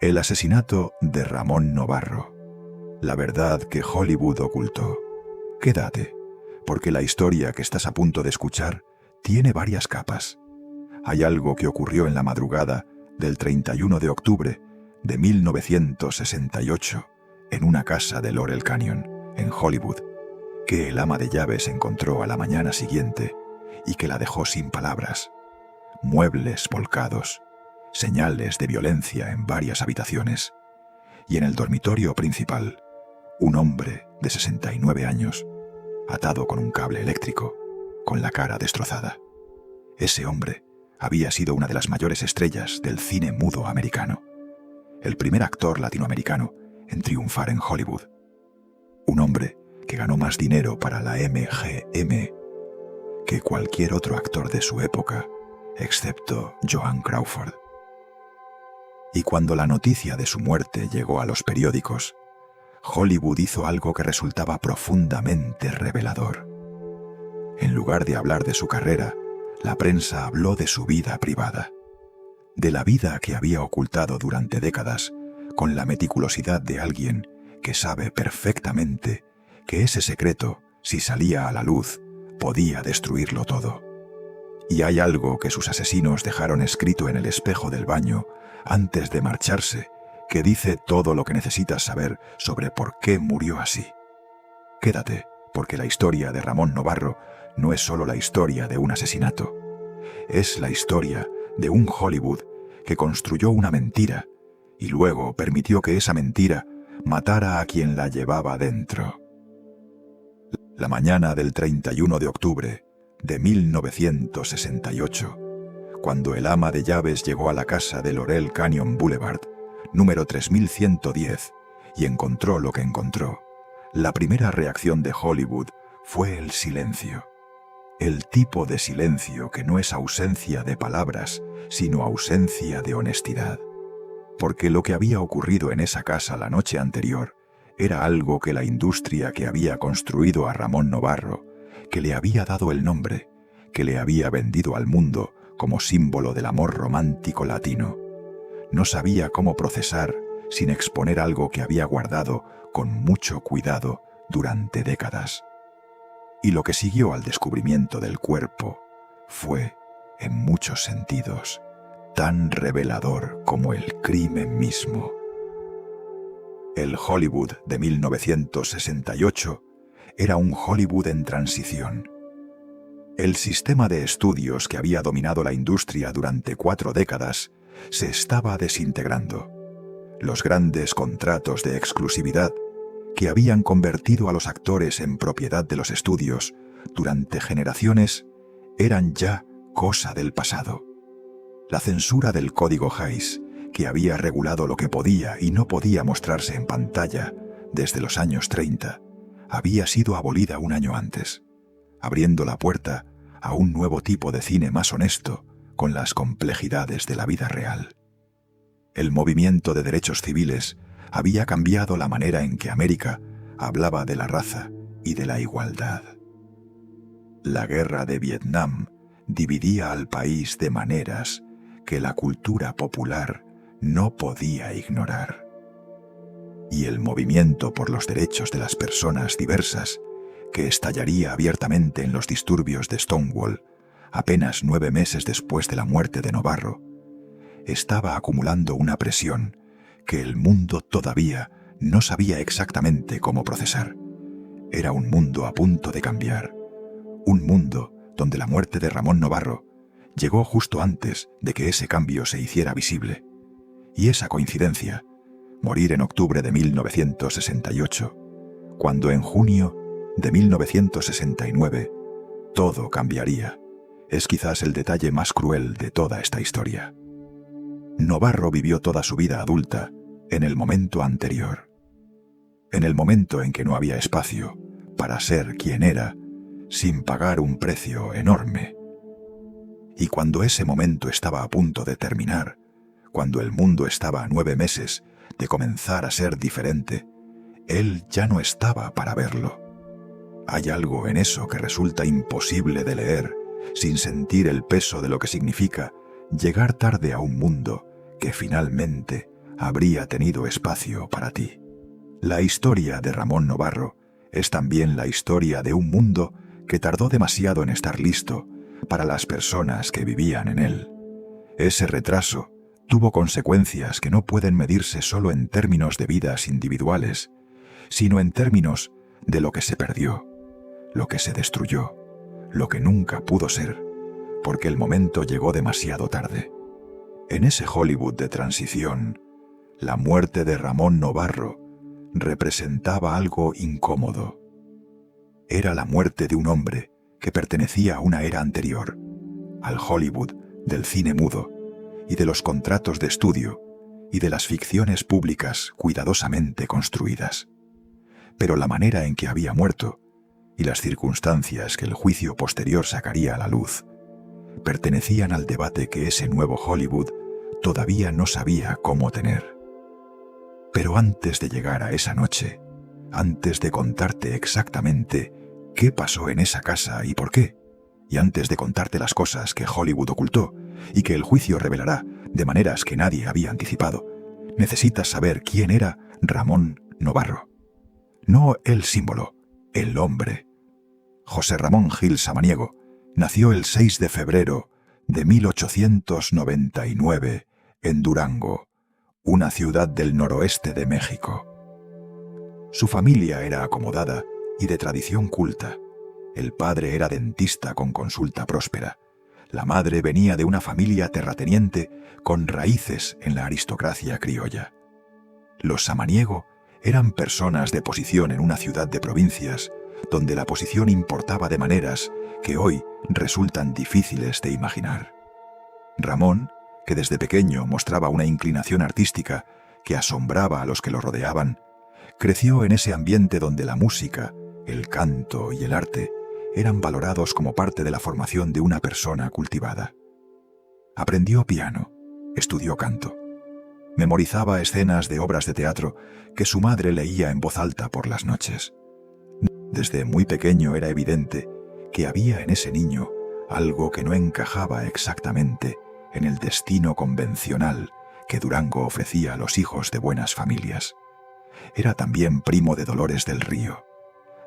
El asesinato de Ramón Novarro. La verdad que Hollywood ocultó. Quédate, porque la historia que estás a punto de escuchar tiene varias capas. Hay algo que ocurrió en la madrugada del 31 de octubre de 1968 en una casa de Laurel Canyon, en Hollywood, que el ama de llaves encontró a la mañana siguiente y que la dejó sin palabras. Muebles volcados, señales de violencia en varias habitaciones, y en el dormitorio principal, un hombre de 69 años, atado con un cable eléctrico, con la cara destrozada. Ese hombre había sido una de las mayores estrellas del cine mudo americano, el primer actor latinoamericano en triunfar en Hollywood. Un hombre que ganó más dinero para la MGM que cualquier otro actor de su época, excepto Joan Crawford. Y cuando la noticia de su muerte llegó a los periódicos, Hollywood hizo algo que resultaba profundamente revelador. En lugar de hablar de su carrera, la prensa habló de su vida privada, de la vida que había ocultado durante décadas con la meticulosidad de alguien que sabe perfectamente que ese secreto, si salía a la luz, podía destruirlo todo. Y hay algo que sus asesinos dejaron escrito en el espejo del baño antes de marcharse, que dice todo lo que necesitas saber sobre por qué murió así. Quédate, porque la historia de Ramón Novarro no es solo la historia de un asesinato. Es la historia de un Hollywood que construyó una mentira y luego permitió que esa mentira matara a quien la llevaba dentro. La mañana del 31 de octubre de 1968, cuando el ama de llaves llegó a la casa de Laurel Canyon Boulevard, número 3110, y encontró lo que encontró, la primera reacción de Hollywood fue el silencio. El tipo de silencio que no es ausencia de palabras, sino ausencia de honestidad. Porque lo que había ocurrido en esa casa la noche anterior era algo que la industria que había construido a Ramón Novarro, que le había dado el nombre, que le había vendido al mundo como símbolo del amor romántico latino, no sabía cómo procesar sin exponer algo que había guardado con mucho cuidado durante décadas. Y lo que siguió al descubrimiento del cuerpo fue, en muchos sentidos, tan revelador como el crimen mismo. El Hollywood de 1968 era un Hollywood en transición. El sistema de estudios que había dominado la industria durante 4 décadas se estaba desintegrando. Los grandes contratos de exclusividad que habían convertido a los actores en propiedad de los estudios durante generaciones eran ya cosa del pasado. La censura del Código Hays, que había regulado lo que podía y no podía mostrarse en pantalla desde los años 30, había sido abolida un año antes, abriendo la puerta a un nuevo tipo de cine más honesto con las complejidades de la vida real. El movimiento de derechos civiles había cambiado la manera en que América hablaba de la raza y de la igualdad. La guerra de Vietnam dividía al país de maneras que la cultura popular no podía ignorar. Y el movimiento por los derechos de las personas diversas, que estallaría abiertamente en los disturbios de Stonewall, apenas 9 meses después de la muerte de Novarro, estaba acumulando una presión que el mundo todavía no sabía exactamente cómo procesar. Era un mundo a punto de cambiar, un mundo donde la muerte de Ramón Novarro llegó justo antes de que ese cambio se hiciera visible. Y esa coincidencia, morir en octubre de 1968, cuando en junio de 1969 todo cambiaría, es quizás el detalle más cruel de toda esta historia. Novarro vivió toda su vida adulta en el momento anterior, en el momento en que no había espacio para ser quien era sin pagar un precio enorme. Y cuando ese momento estaba a punto de terminar, cuando el mundo estaba a 9 meses de comenzar a ser diferente, él ya no estaba para verlo. Hay algo en eso que resulta imposible de leer sin sentir el peso de lo que significa llegar tarde a un mundo que finalmente habría tenido espacio para ti. La historia de Ramón Novarro es también la historia de un mundo que tardó demasiado en estar listo para las personas que vivían en él. Ese retraso tuvo consecuencias que no pueden medirse solo en términos de vidas individuales, sino en términos de lo que se perdió, lo que se destruyó, lo que nunca pudo ser, porque el momento llegó demasiado tarde. En ese Hollywood de transición, la muerte de Ramón Novarro representaba algo incómodo. Era la muerte de un hombre que pertenecía a una era anterior, al Hollywood del cine mudo y de los contratos de estudio y de las ficciones públicas cuidadosamente construidas. Pero la manera en que había muerto y las circunstancias que el juicio posterior sacaría a la luz pertenecían al debate que ese nuevo Hollywood todavía no sabía cómo tener. Pero antes de llegar a esa noche, antes de contarte exactamente qué pasó en esa casa y por qué, y antes de contarte las cosas que Hollywood ocultó y que el juicio revelará de maneras que nadie había anticipado, necesitas saber quién era Ramón Novarro. No el símbolo, el hombre. José Ramón Gil Samaniego nació el 6 de febrero de 1899 en Durango, una ciudad del noroeste de México. Su familia era acomodada y de tradición culta. El padre era dentista con consulta próspera. La madre venía de una familia terrateniente con raíces en la aristocracia criolla. Los Samaniego eran personas de posición en una ciudad de provincias, donde la posición importaba de maneras que hoy resultan difíciles de imaginar. Ramón, que desde pequeño mostraba una inclinación artística que asombraba a los que lo rodeaban, creció en ese ambiente donde la música, el canto y el arte eran valorados como parte de la formación de una persona cultivada. Aprendió piano, estudió canto, memorizaba escenas de obras de teatro que su madre leía en voz alta por las noches. Desde muy pequeño era evidente que había en ese niño algo que no encajaba exactamente en el destino convencional que Durango ofrecía a los hijos de buenas familias. Era también primo de Dolores del Río.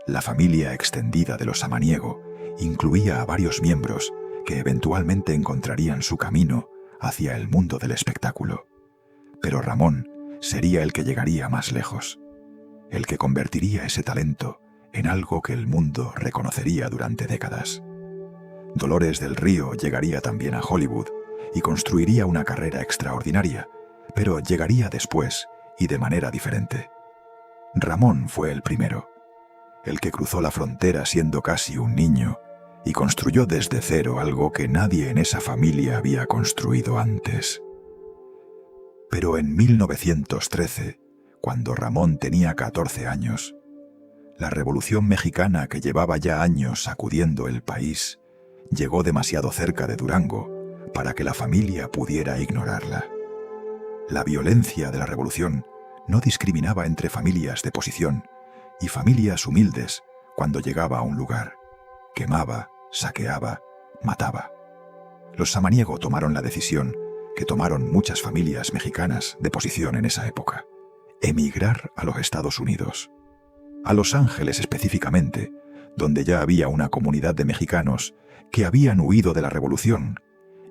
La familia extendida de los Samaniego incluía a varios miembros que eventualmente encontrarían su camino hacia el mundo del espectáculo. Pero Ramón sería el que llegaría más lejos, el que convertiría ese talento en algo que el mundo reconocería durante décadas. Dolores del Río llegaría también a Hollywood y construiría una carrera extraordinaria, pero llegaría después y de manera diferente. Ramón fue el primero, el que cruzó la frontera siendo casi un niño y construyó desde cero algo que nadie en esa familia había construido antes. Pero en 1913, cuando Ramón tenía 14 años, la Revolución Mexicana, que llevaba ya años sacudiendo el país, llegó demasiado cerca de Durango para que la familia pudiera ignorarla. La violencia de la Revolución no discriminaba entre familias de posición y familias humildes cuando llegaba a un lugar. Quemaba, saqueaba, mataba. Los Samaniego tomaron la decisión que tomaron muchas familias mexicanas de posición en esa época: emigrar a los Estados Unidos. A Los Ángeles específicamente, donde ya había una comunidad de mexicanos que habían huido de la Revolución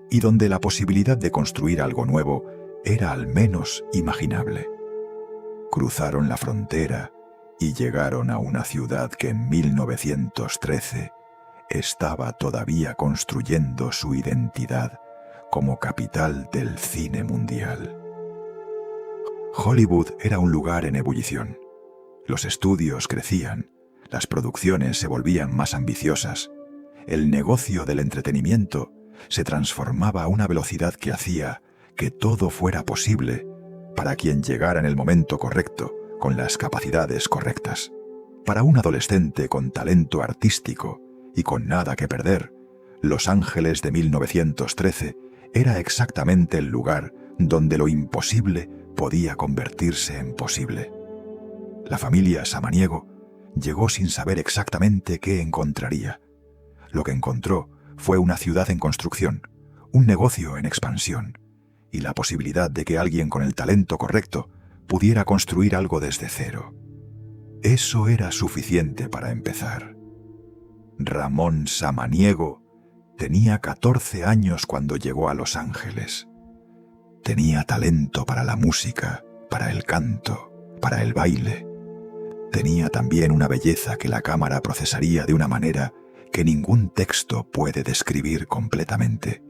y donde la posibilidad de construir algo nuevo era al menos imaginable. Cruzaron la frontera y llegaron a una ciudad que en 1913 estaba todavía construyendo su identidad como capital del cine mundial. Hollywood era un lugar en ebullición. Los estudios crecían, las producciones se volvían más ambiciosas, el negocio del entretenimiento se transformaba a una velocidad que hacía que todo fuera posible para quien llegara en el momento correcto, con las capacidades correctas. Para un adolescente con talento artístico y con nada que perder, Los Ángeles de 1913 era exactamente el lugar donde lo imposible podía convertirse en posible. La familia Samaniego llegó sin saber exactamente qué encontraría. Lo que encontró fue una ciudad en construcción, un negocio en expansión y la posibilidad de que alguien con el talento correcto pudiera construir algo desde cero. Eso era suficiente para empezar. Ramón Samaniego tenía 14 años cuando llegó a Los Ángeles. Tenía talento para la música, para el canto, para el baile. Tenía también una belleza que la cámara procesaría de una manera que ningún texto puede describir completamente.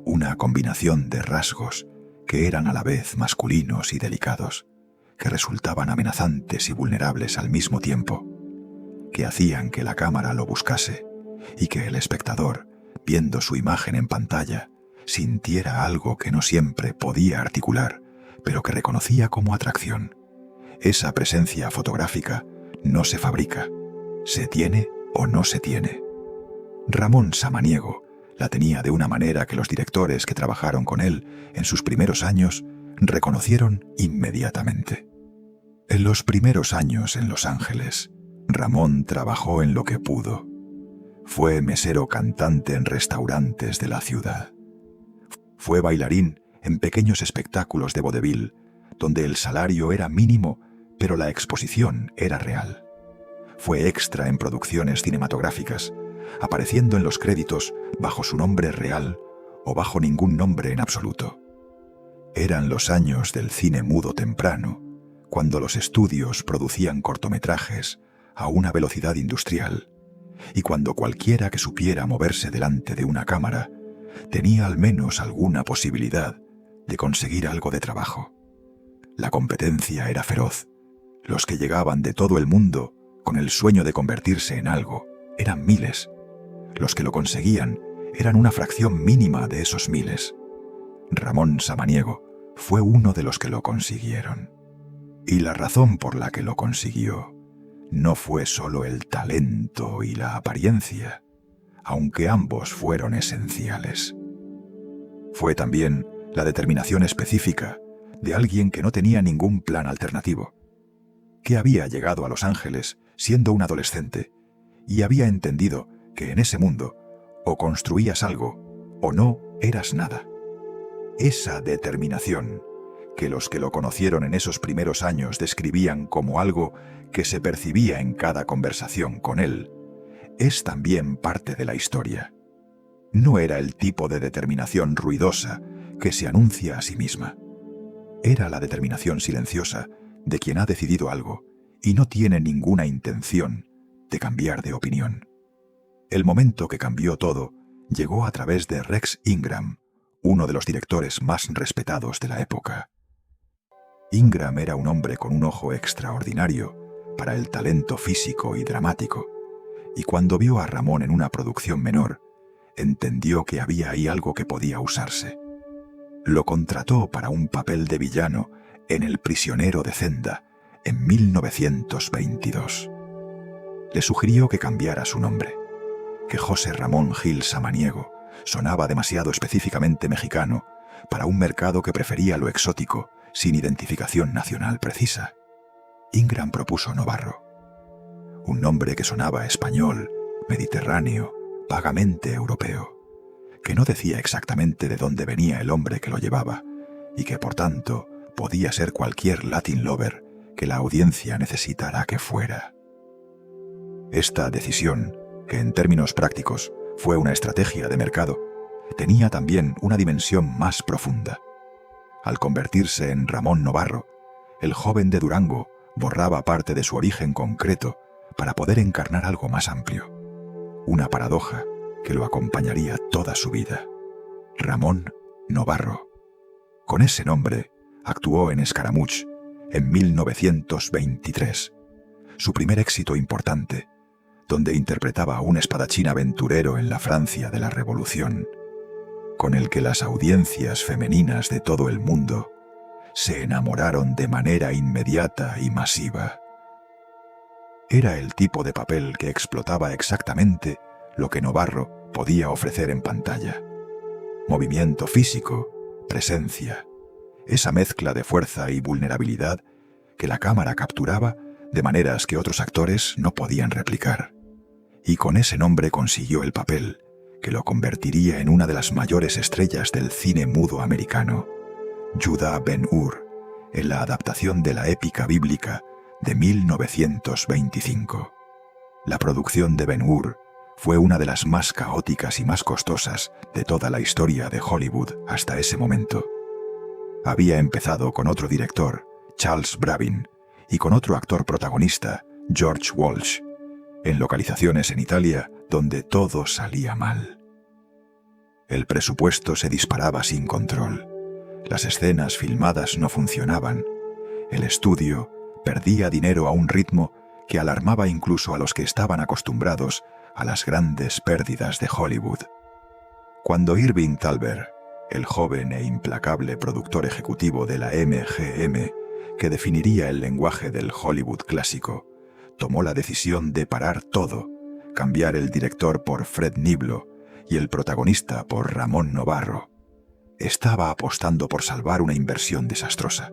Una combinación de rasgos que eran a la vez masculinos y delicados, que resultaban amenazantes y vulnerables al mismo tiempo, que hacían que la cámara lo buscase y que el espectador, viendo su imagen en pantalla, sintiera algo que no siempre podía articular, pero que reconocía como atracción. Esa presencia fotográfica no se fabrica, se tiene o no se tiene. Ramón Samaniego la tenía de una manera que los directores que trabajaron con él en sus primeros años reconocieron inmediatamente. En los primeros años en Los Ángeles, Ramón trabajó en lo que pudo. Fue mesero cantante en restaurantes de la ciudad. Fue bailarín en pequeños espectáculos de vodevil, donde el salario era mínimo, pero la exposición era real. Fue extra en producciones cinematográficas, apareciendo en los créditos bajo su nombre real o bajo ningún nombre en absoluto. Eran los años del cine mudo temprano, cuando los estudios producían cortometrajes a una velocidad industrial, y cuando cualquiera que supiera moverse delante de una cámara tenía al menos alguna posibilidad de conseguir algo de trabajo. La competencia era feroz. Los que llegaban de todo el mundo con el sueño de convertirse en algo eran miles. Los que lo conseguían eran una fracción mínima de esos miles. Ramón Samaniego fue uno de los que lo consiguieron. Y la razón por la que lo consiguió no fue solo el talento y la apariencia, aunque ambos fueron esenciales. Fue también la determinación específica de alguien que no tenía ningún plan alternativo, que había llegado a Los Ángeles siendo un adolescente y había entendido que en ese mundo o construías algo o no eras nada. Esa determinación, que los que lo conocieron en esos primeros años describían como algo que se percibía en cada conversación con él, es también parte de la historia. No era el tipo de determinación ruidosa que se anuncia a sí misma. Era la determinación silenciosa de quien ha decidido algo y no tiene ninguna intención de cambiar de opinión. El momento que cambió todo llegó a través de Rex Ingram, uno de los directores más respetados de la época. Ingram era un hombre con un ojo extraordinario para el talento físico y dramático, y cuando vio a Ramón en una producción menor, entendió que había ahí algo que podía usarse. Lo contrató para un papel de villano en El prisionero de Zenda en 1922. Le sugirió que cambiara su nombre, que José Ramón Gil Samaniego sonaba demasiado específicamente mexicano para un mercado que prefería lo exótico sin identificación nacional precisa. Ingram propuso Novarro, un nombre que sonaba español, mediterráneo, vagamente europeo, que no decía exactamente de dónde venía el hombre que lo llevaba y que por tanto podía ser cualquier Latin lover que la audiencia necesitara que fuera. Esta decisión, que en términos prácticos fue una estrategia de mercado, tenía también una dimensión más profunda. Al convertirse en Ramón Novarro, el joven de Durango borraba parte de su origen concreto para poder encarnar algo más amplio. Una paradoja que lo acompañaría toda su vida. Ramón Novarro. Con ese nombre actuó en Scaramouche en 1923, su primer éxito importante, donde interpretaba a un espadachín aventurero en la Francia de la Revolución, con el que las audiencias femeninas de todo el mundo se enamoraron de manera inmediata y masiva. Era el tipo de papel que explotaba exactamente lo que Novarro podía ofrecer en pantalla. Movimiento físico, presencia, esa mezcla de fuerza y vulnerabilidad que la cámara capturaba de maneras que otros actores no podían replicar. Y con ese nombre consiguió el papel que lo convertiría en una de las mayores estrellas del cine mudo americano Judá Ben-Hur, en la adaptación de la épica bíblica de 1925. La producción de Ben-Hur fue una de las más caóticas y más costosas de toda la historia de Hollywood hasta ese momento. Había empezado con otro director, Charles Bravin, y con otro actor protagonista, George Walsh, en localizaciones en Italia donde todo salía mal. El presupuesto se disparaba sin control. Las escenas filmadas no funcionaban. El estudio perdía dinero a un ritmo que alarmaba incluso a los que estaban acostumbrados a las grandes pérdidas de Hollywood. Cuando Irving Thalber, el joven e implacable productor ejecutivo de la MGM, que definiría el lenguaje del Hollywood clásico, tomó la decisión de parar todo, cambiar el director por Fred Niblo y el protagonista por Ramón Novarro, estaba apostando por salvar una inversión desastrosa.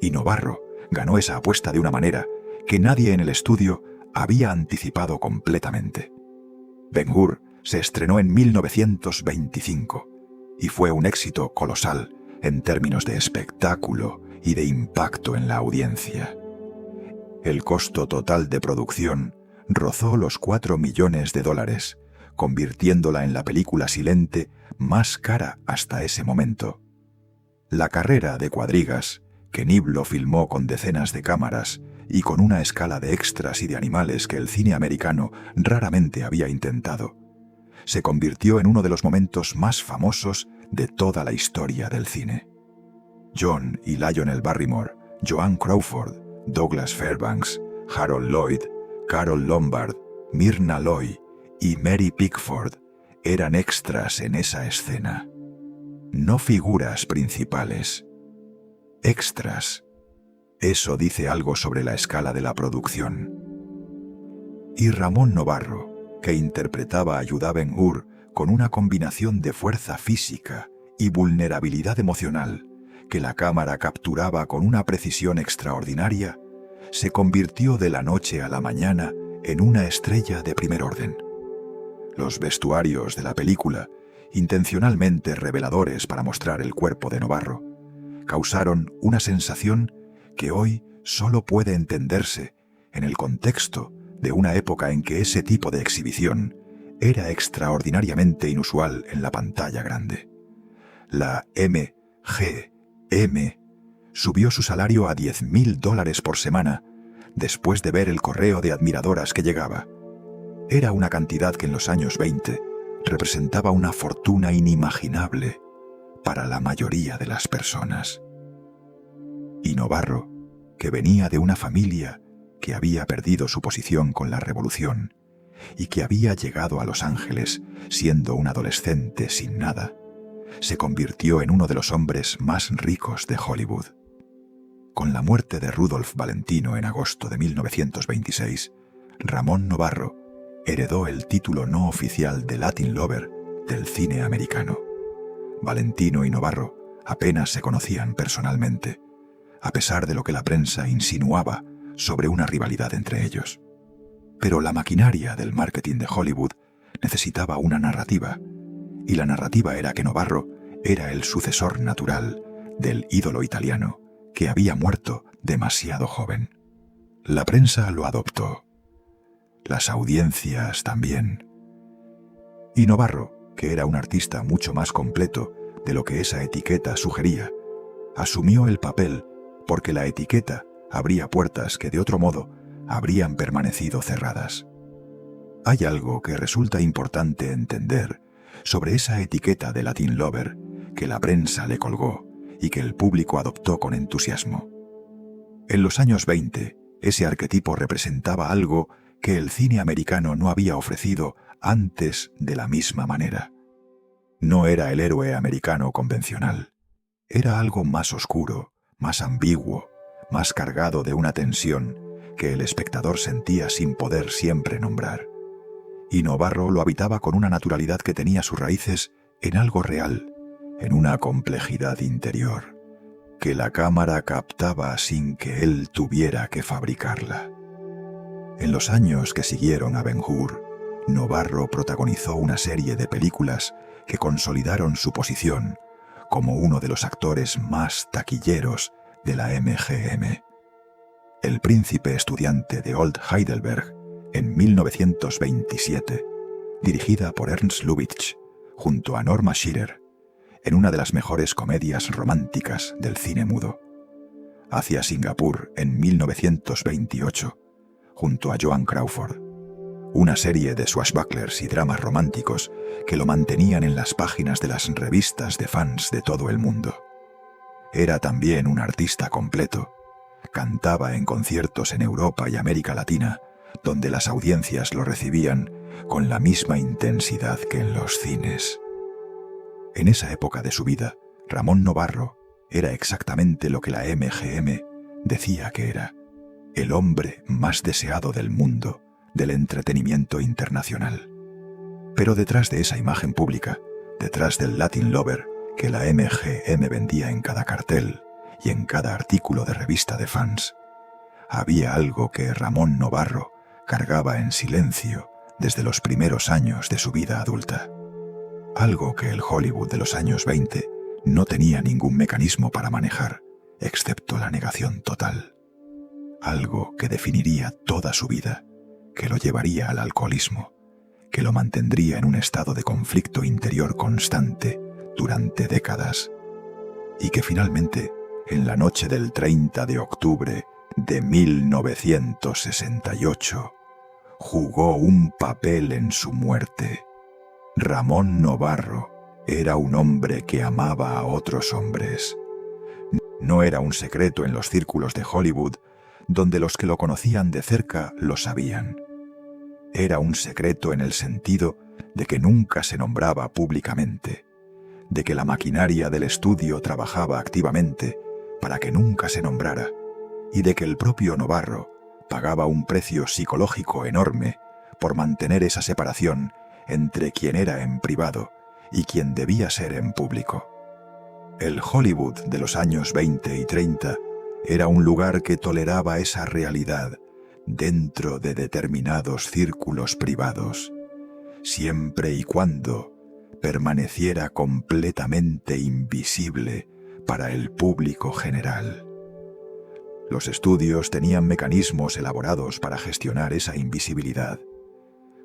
Y Novarro ganó esa apuesta de una manera que nadie en el estudio había anticipado completamente. Ben-Hur se estrenó en 1925 y fue un éxito colosal en términos de espectáculo y de impacto en la audiencia. El costo total de producción rozó los $4 millones, convirtiéndola en la película silente más cara hasta ese momento. La carrera de cuadrigas, que Niblo filmó con decenas de cámaras y con una escala de extras y de animales que el cine americano raramente había intentado, se convirtió en uno de los momentos más famosos de toda la historia del cine. John y Lionel Barrymore, Joan Crawford, Douglas Fairbanks, Harold Lloyd, Carole Lombard, Myrna Loy y Mary Pickford eran extras en esa escena. No figuras principales. Extras. Eso dice algo sobre la escala de la producción. Y Ramón Novarro, que interpretaba a Judá Ben-Hur con una combinación de fuerza física y vulnerabilidad emocional que la cámara capturaba con una precisión extraordinaria, se convirtió de la noche a la mañana en una estrella de primer orden. Los vestuarios de la película, intencionalmente reveladores para mostrar el cuerpo de Novarro, causaron una sensación que hoy solo puede entenderse en el contexto de una época en que ese tipo de exhibición era extraordinariamente inusual en la pantalla grande. La MGM subió su salario a $10,000 por semana después de ver el correo de admiradoras que llegaba. Era una cantidad que en los años 20 representaba una fortuna inimaginable para la mayoría de las personas. Y Novarro, que venía de una familia que había perdido su posición con la revolución y que había llegado a Los Ángeles siendo un adolescente sin nada, se convirtió en uno de los hombres más ricos de Hollywood. Con la muerte de Rudolph Valentino en agosto de 1926, Ramón Novarro heredó el título no oficial de Latin Lover del cine americano. Valentino y Novarro apenas se conocían personalmente, a pesar de lo que la prensa insinuaba sobre una rivalidad entre ellos. Pero la maquinaria del marketing de Hollywood necesitaba una narrativa, y la narrativa era que Novarro era el sucesor natural del ídolo italiano que había muerto demasiado joven. La prensa lo adoptó. Las audiencias también. Y Novarro, que era un artista mucho más completo de lo que esa etiqueta sugería, asumió el papel porque la etiqueta abría puertas que de otro modo habrían permanecido cerradas. Hay algo que resulta importante entender sobre esa etiqueta de Latin Lover que la prensa le colgó y que el público adoptó con entusiasmo. En los años 20, ese arquetipo representaba algo que el cine americano no había ofrecido antes de la misma manera. No era el héroe americano convencional. Era algo más oscuro, más ambiguo, más cargado de una tensión que el espectador sentía sin poder siempre nombrar. Y Novarro lo habitaba con una naturalidad que tenía sus raíces en algo real, en una complejidad interior, que la cámara captaba sin que él tuviera que fabricarla. En los años que siguieron a Ben-Hur, Novarro protagonizó una serie de películas que consolidaron su posición como uno de los actores más taquilleros de la MGM. El príncipe estudiante de Old Heidelberg, en 1927, dirigida por Ernst Lubitsch, junto a Norma Shearer, en una de las mejores comedias románticas del cine mudo. Hacia Singapur, en 1928, junto a Joan Crawford, una serie de swashbucklers y dramas románticos que lo mantenían en las páginas de las revistas de fans de todo el mundo. Era también un artista completo. Cantaba en conciertos en Europa y América Latina, donde las audiencias lo recibían con la misma intensidad que en los cines. En esa época de su vida, Ramón Novarro era exactamente lo que la MGM decía que era: el hombre más deseado del mundo del entretenimiento internacional. Pero detrás de esa imagen pública, detrás del Latin Lover que la MGM vendía en cada cartel y en cada artículo de revista de fans, había algo que Ramón Novarro cargaba en silencio desde los primeros años de su vida adulta. Algo que el Hollywood de los años 20 no tenía ningún mecanismo para manejar, excepto la negación total. Algo que definiría toda su vida, que lo llevaría al alcoholismo, que lo mantendría en un estado de conflicto interior constante durante décadas, y que finalmente, en la noche del 30 de octubre de 1968, jugó un papel en su muerte. Ramón Novarro era un hombre que amaba a otros hombres. No era un secreto en los círculos de Hollywood, donde los que lo conocían de cerca lo sabían. Era un secreto en el sentido de que nunca se nombraba públicamente, de que la maquinaria del estudio trabajaba activamente para que nunca se nombrara, y de que el propio Novarro pagaba un precio psicológico enorme por mantener esa separación entre quien era en privado y quien debía ser en público. El Hollywood de los años 20 y 30 era un lugar que toleraba esa realidad dentro de determinados círculos privados, siempre y cuando permaneciera completamente invisible para el público general. Los estudios tenían mecanismos elaborados para gestionar esa invisibilidad.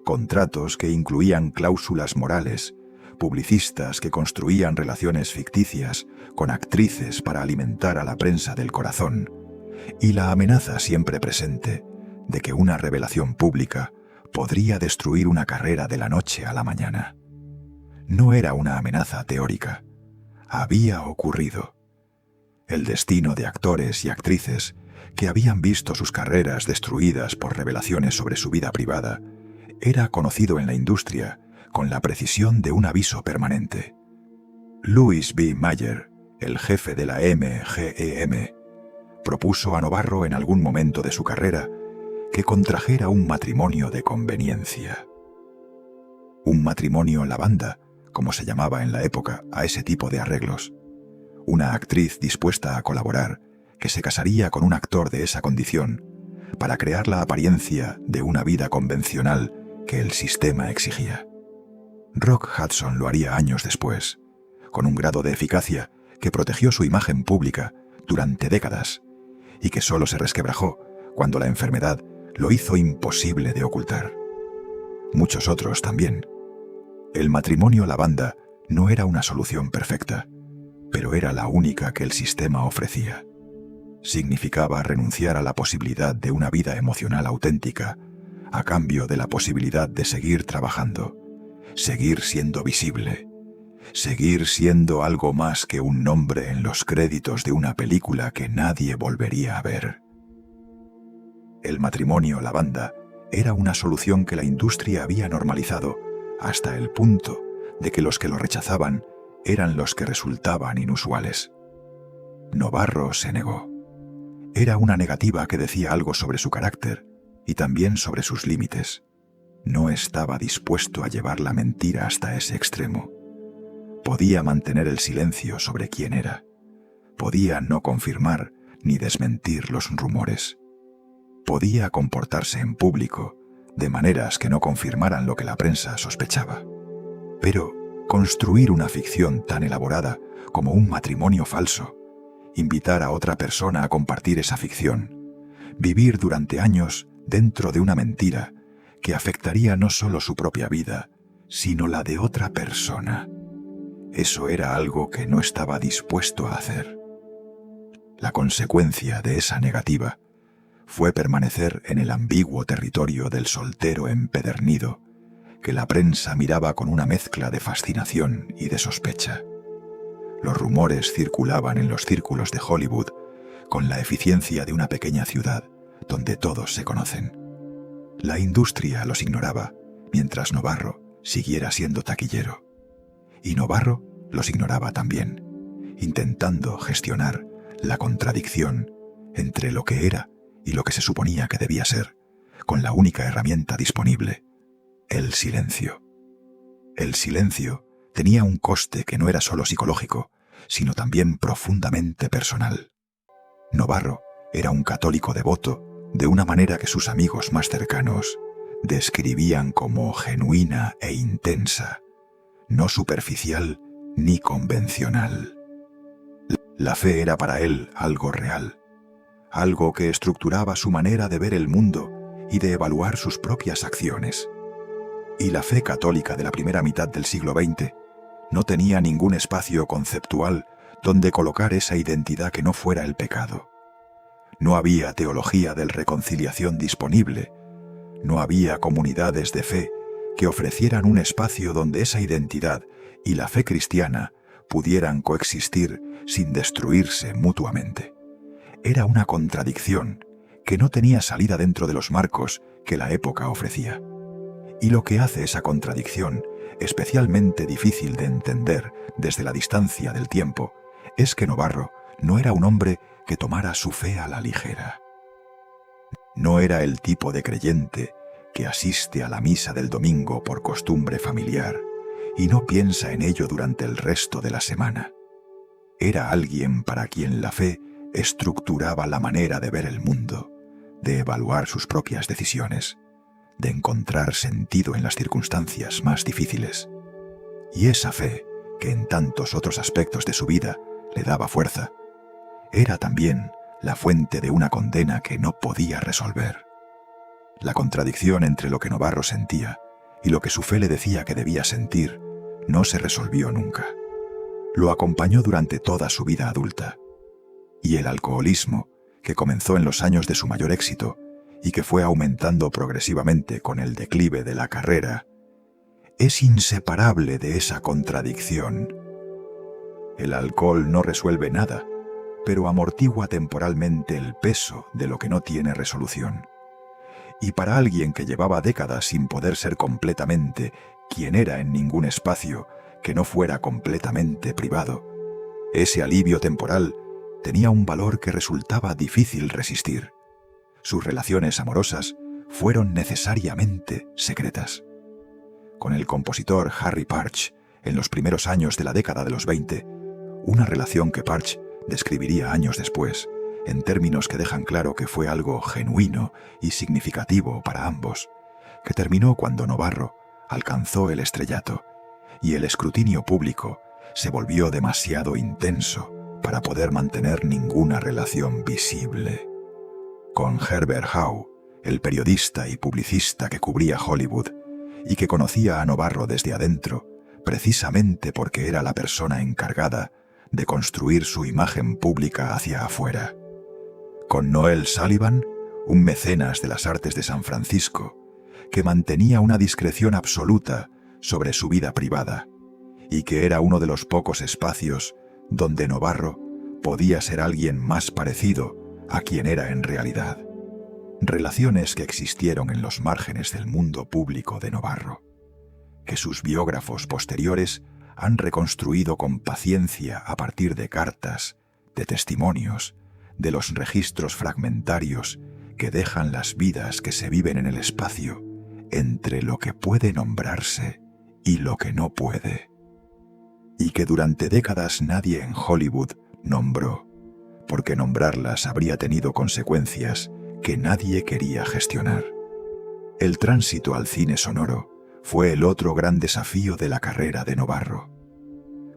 Contratos que incluían cláusulas morales, publicistas que construían relaciones ficticias con actrices para alimentar a la prensa del corazón, y la amenaza siempre presente de que una revelación pública podría destruir una carrera de la noche a la mañana. No era una amenaza teórica. Había ocurrido. El destino de actores y actrices que habían visto sus carreras destruidas por revelaciones sobre su vida privada era conocido en la industria con la precisión de un aviso permanente. Louis B. Mayer, el jefe de la MGM, propuso a Novarro en algún momento de su carrera que contrajera un matrimonio de conveniencia. Un matrimonio lavanda, como se llamaba en la época a ese tipo de arreglos. Una actriz dispuesta a colaborar, que se casaría con un actor de esa condición, para crear la apariencia de una vida convencional que el sistema exigía. Rock Hudson lo haría años después, con un grado de eficacia que protegió su imagen pública durante décadas y que solo se resquebrajó cuando la enfermedad lo hizo imposible de ocultar. Muchos otros también. El matrimonio lavanda no era una solución perfecta, pero era la única que el sistema ofrecía. Significaba renunciar a la posibilidad de una vida emocional auténtica a cambio de la posibilidad de seguir trabajando, seguir siendo visible, seguir siendo algo más que un nombre en los créditos de una película que nadie volvería a ver. El matrimonio lavanda era una solución que la industria había normalizado hasta el punto de que los que lo rechazaban eran los que resultaban inusuales. Novarro se negó. Era una negativa que decía algo sobre su carácter y también sobre sus límites. No estaba dispuesto a llevar la mentira hasta ese extremo. Podía mantener el silencio sobre quién era. Podía no confirmar ni desmentir los rumores. Podía comportarse en público de maneras que no confirmaran lo que la prensa sospechaba. Pero construir una ficción tan elaborada como un matrimonio falso, invitar a otra persona a compartir esa ficción, vivir durante años dentro de una mentira que afectaría no solo su propia vida, sino la de otra persona. Eso era algo que no estaba dispuesto a hacer. La consecuencia de esa negativa fue permanecer en el ambiguo territorio del soltero empedernido, que la prensa miraba con una mezcla de fascinación y de sospecha. Los rumores circulaban en los círculos de Hollywood con la eficiencia de una pequeña ciudad donde todos se conocen. La industria los ignoraba, mientras Novarro siguiera siendo taquillero. Y Novarro los ignoraba también, intentando gestionar la contradicción entre lo que era y lo que se suponía que debía ser, con la única herramienta disponible: el silencio. El silencio tenía un coste que no era solo psicológico, sino también profundamente personal. Novarro era un católico devoto, de una manera que sus amigos más cercanos describían como genuina e intensa, no superficial ni convencional. La fe era para él algo real, algo que estructuraba su manera de ver el mundo y de evaluar sus propias acciones. Y la fe católica de la primera mitad del siglo XX no tenía ningún espacio conceptual donde colocar esa identidad que no fuera el pecado. No había teología de reconciliación disponible, no había comunidades de fe que ofrecieran un espacio donde esa identidad y la fe cristiana pudieran coexistir sin destruirse mutuamente. Era una contradicción que no tenía salida dentro de los marcos que la época ofrecía. Y lo que hace esa contradicción especialmente difícil de entender desde la distancia del tiempo es que Novarro no era un hombre que tomara su fe a la ligera. No era el tipo de creyente que asiste a la misa del domingo por costumbre familiar y no piensa en ello durante el resto de la semana. Era alguien para quien la fe estructuraba la manera de ver el mundo, de evaluar sus propias decisiones, de encontrar sentido en las circunstancias más difíciles. Y esa fe, que en tantos otros aspectos de su vida le daba fuerza, era también la fuente de una condena que no podía resolver. La contradicción entre lo que Novarro sentía y lo que su fe le decía que debía sentir no se resolvió nunca. Lo acompañó durante toda su vida adulta. Y el alcoholismo, que comenzó en los años de su mayor éxito y que fue aumentando progresivamente con el declive de la carrera, es inseparable de esa contradicción. El alcohol no resuelve nada, pero amortigua temporalmente el peso de lo que no tiene resolución. Y para alguien que llevaba décadas sin poder ser completamente quien era en ningún espacio que no fuera completamente privado, ese alivio temporal tenía un valor que resultaba difícil resistir. Sus relaciones amorosas fueron necesariamente secretas. Con el compositor Harry Partch, en los primeros años de la década de los 20, una relación que Partch describiría años después, en términos que dejan claro que fue algo genuino y significativo para ambos, que terminó cuando Novarro alcanzó el estrellato y el escrutinio público se volvió demasiado intenso para poder mantener ninguna relación visible. Con Herbert Howe, el periodista y publicista que cubría Hollywood y que conocía a Novarro desde adentro, precisamente porque era la persona encargada de construir su imagen pública hacia afuera. Con Noel Sullivan, un mecenas de las artes de San Francisco, que mantenía una discreción absoluta sobre su vida privada y que era uno de los pocos espacios donde Novarro podía ser alguien más parecido a quien era en realidad. Relaciones que existieron en los márgenes del mundo público de Novarro, que sus biógrafos posteriores han reconstruido con paciencia a partir de cartas, de testimonios, de los registros fragmentarios que dejan las vidas que se viven en el espacio entre lo que puede nombrarse y lo que no puede, y que durante décadas nadie en Hollywood nombró, porque nombrarlas habría tenido consecuencias que nadie quería gestionar. El tránsito al cine sonoro fue el otro gran desafío de la carrera de Novarro.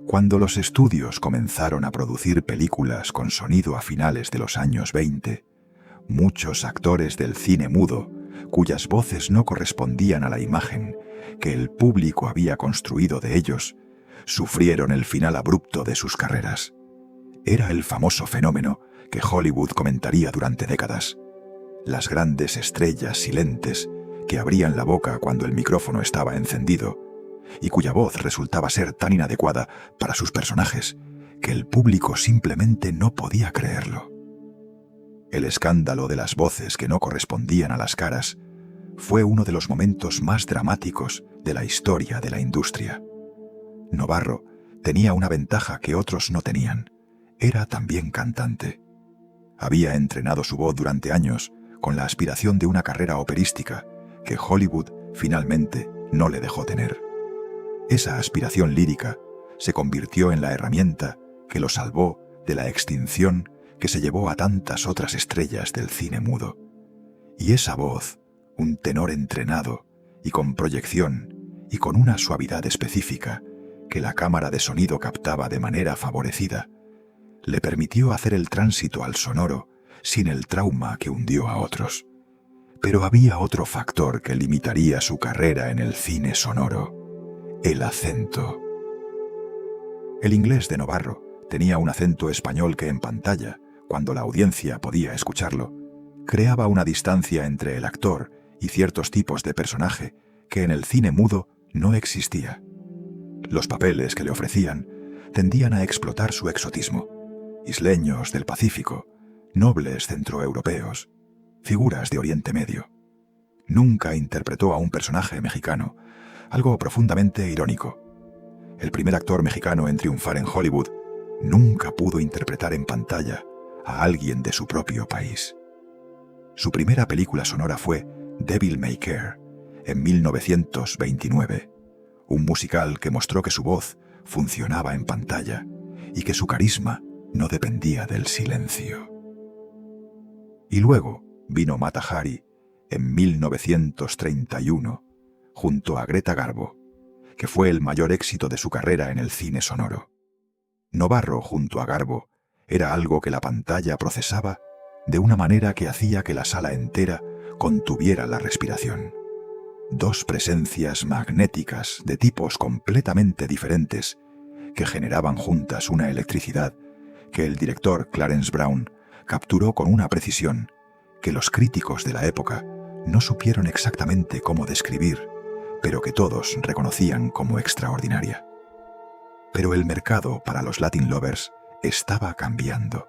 Cuando los estudios comenzaron a producir películas con sonido a finales de los años 20, muchos actores del cine mudo, cuyas voces no correspondían a la imagen que el público había construido de ellos, sufrieron el final abrupto de sus carreras. Era el famoso fenómeno que Hollywood comentaría durante décadas. Las grandes estrellas silentes que abrían la boca cuando el micrófono estaba encendido y cuya voz resultaba ser tan inadecuada para sus personajes que el público simplemente no podía creerlo. El escándalo de las voces que no correspondían a las caras fue uno de los momentos más dramáticos de la historia de la industria. Novarro tenía una ventaja que otros no tenían. Era también cantante. Había entrenado su voz durante años con la aspiración de una carrera operística que Hollywood finalmente no le dejó tener. Esa aspiración lírica se convirtió en la herramienta que lo salvó de la extinción que se llevó a tantas otras estrellas del cine mudo. Y esa voz, un tenor entrenado y con proyección y con una suavidad específica que la cámara de sonido captaba de manera favorecida, le permitió hacer el tránsito al sonoro sin el trauma que hundió a otros. Pero había otro factor que limitaría su carrera en el cine sonoro: el acento. El inglés de Novarro tenía un acento español que en pantalla, cuando la audiencia podía escucharlo, creaba una distancia entre el actor y ciertos tipos de personaje que en el cine mudo no existía. Los papeles que le ofrecían tendían a explotar su exotismo: isleños del Pacífico, nobles centroeuropeos, figuras de Oriente Medio. Nunca interpretó a un personaje mexicano, algo profundamente irónico. El primer actor mexicano en triunfar en Hollywood nunca pudo interpretar en pantalla a alguien de su propio país. Su primera película sonora fue Devil May Care, en 1929, un musical que mostró que su voz funcionaba en pantalla y que su carisma no dependía del silencio. Y luego vino Mata Hari en 1931, junto a Greta Garbo, que fue el mayor éxito de su carrera en el cine sonoro. Novarro junto a Garbo era algo que la pantalla procesaba de una manera que hacía que la sala entera contuviera la respiración. Dos presencias magnéticas de tipos completamente diferentes que generaban juntas una electricidad que el director Clarence Brown capturó con una precisión que los críticos de la época no supieron exactamente cómo describir, pero que todos reconocían como extraordinaria. Pero el mercado para los Latin Lovers estaba cambiando.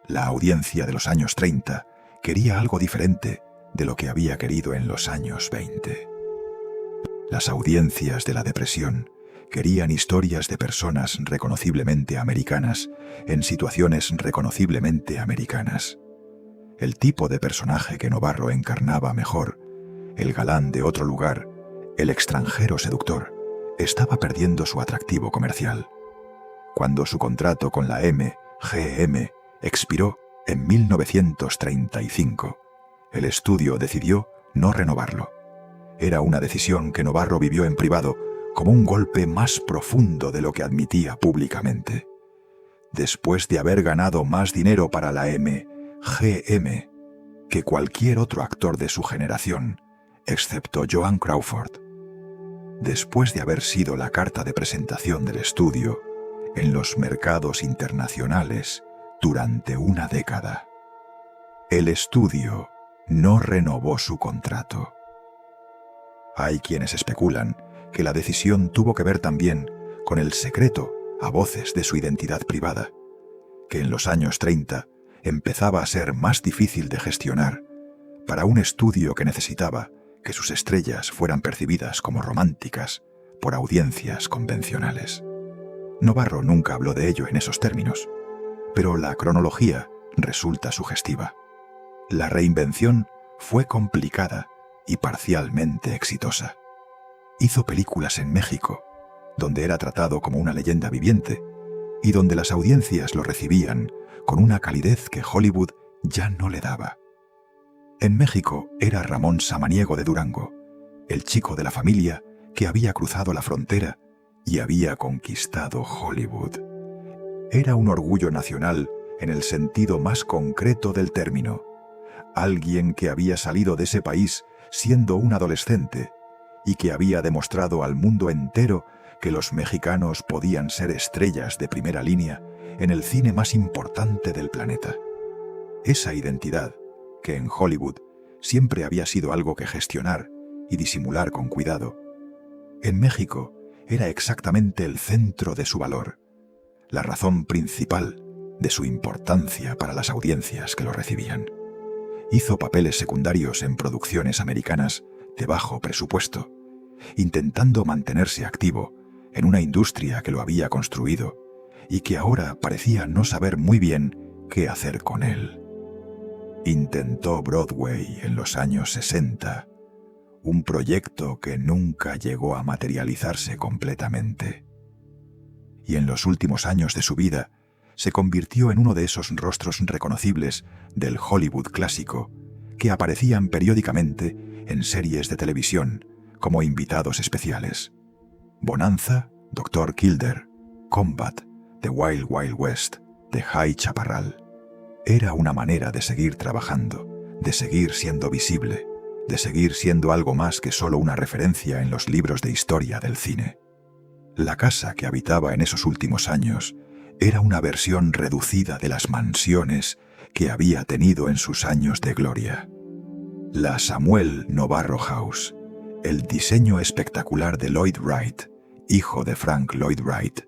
La audiencia de los años 30 quería algo diferente de lo que había querido en los años 20. Las audiencias de la depresión querían historias de personas reconociblemente americanas en situaciones reconociblemente americanas. El tipo de personaje que Novarro encarnaba mejor, el galán de otro lugar, el extranjero seductor, estaba perdiendo su atractivo comercial. Cuando su contrato con la MGM expiró en 1935, el estudio decidió no renovarlo. Era una decisión que Novarro vivió en privado como un golpe más profundo de lo que admitía públicamente. Después de haber ganado más dinero para la MGM que cualquier otro actor de su generación, excepto Joan Crawford. Después de haber sido la carta de presentación del estudio en los mercados internacionales durante una década. El estudio no renovó su contrato. Hay quienes especulan que la decisión tuvo que ver también con el secreto a voces de su identidad privada, que en los años 30 empezaba a ser más difícil de gestionar para un estudio que necesitaba que sus estrellas fueran percibidas como románticas por audiencias convencionales. Novarro nunca habló de ello en esos términos, pero la cronología resulta sugestiva. La reinvención fue complicada y parcialmente exitosa. Hizo películas en México, donde era tratado como una leyenda viviente y donde las audiencias lo recibían con una calidez que Hollywood ya no le daba. En México era Ramón Samaniego de Durango, el chico de la familia que había cruzado la frontera y había conquistado Hollywood. Era un orgullo nacional en el sentido más concreto del término. Alguien que había salido de ese país siendo un adolescente y que había demostrado al mundo entero que los mexicanos podían ser estrellas de primera línea en el cine más importante del planeta. Esa identidad, que en Hollywood siempre había sido algo que gestionar y disimular con cuidado, en México era exactamente el centro de su valor, la razón principal de su importancia para las audiencias que lo recibían. Hizo papeles secundarios en producciones americanas de bajo presupuesto, intentando mantenerse activo en una industria que lo había construido y que ahora parecía no saber muy bien qué hacer con él. Intentó Broadway en los años 60, un proyecto que nunca llegó a materializarse completamente. Y en los últimos años de su vida se convirtió en uno de esos rostros reconocibles del Hollywood clásico que aparecían periódicamente en series de televisión como invitados especiales. Bonanza, Dr. Kildare, Combat, The Wild Wild West, The High Chaparral. Era una manera de seguir trabajando, de seguir siendo visible, de seguir siendo algo más que solo una referencia en los libros de historia del cine. La casa que habitaba en esos últimos años era una versión reducida de las mansiones que había tenido en sus años de gloria. La Samuel Novarro House, el diseño espectacular de Lloyd Wright, hijo de Frank Lloyd Wright,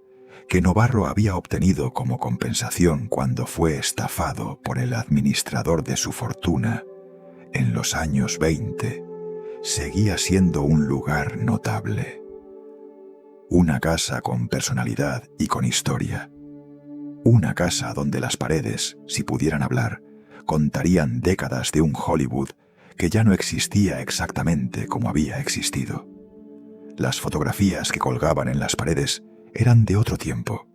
que Novarro había obtenido como compensación cuando fue estafado por el administrador de su fortuna en los años 20, seguía siendo un lugar notable. Una casa con personalidad y con historia. Una casa donde las paredes, si pudieran hablar, contarían décadas de un Hollywood que ya no existía exactamente como había existido. Las fotografías que colgaban en las paredes eran de otro tiempo.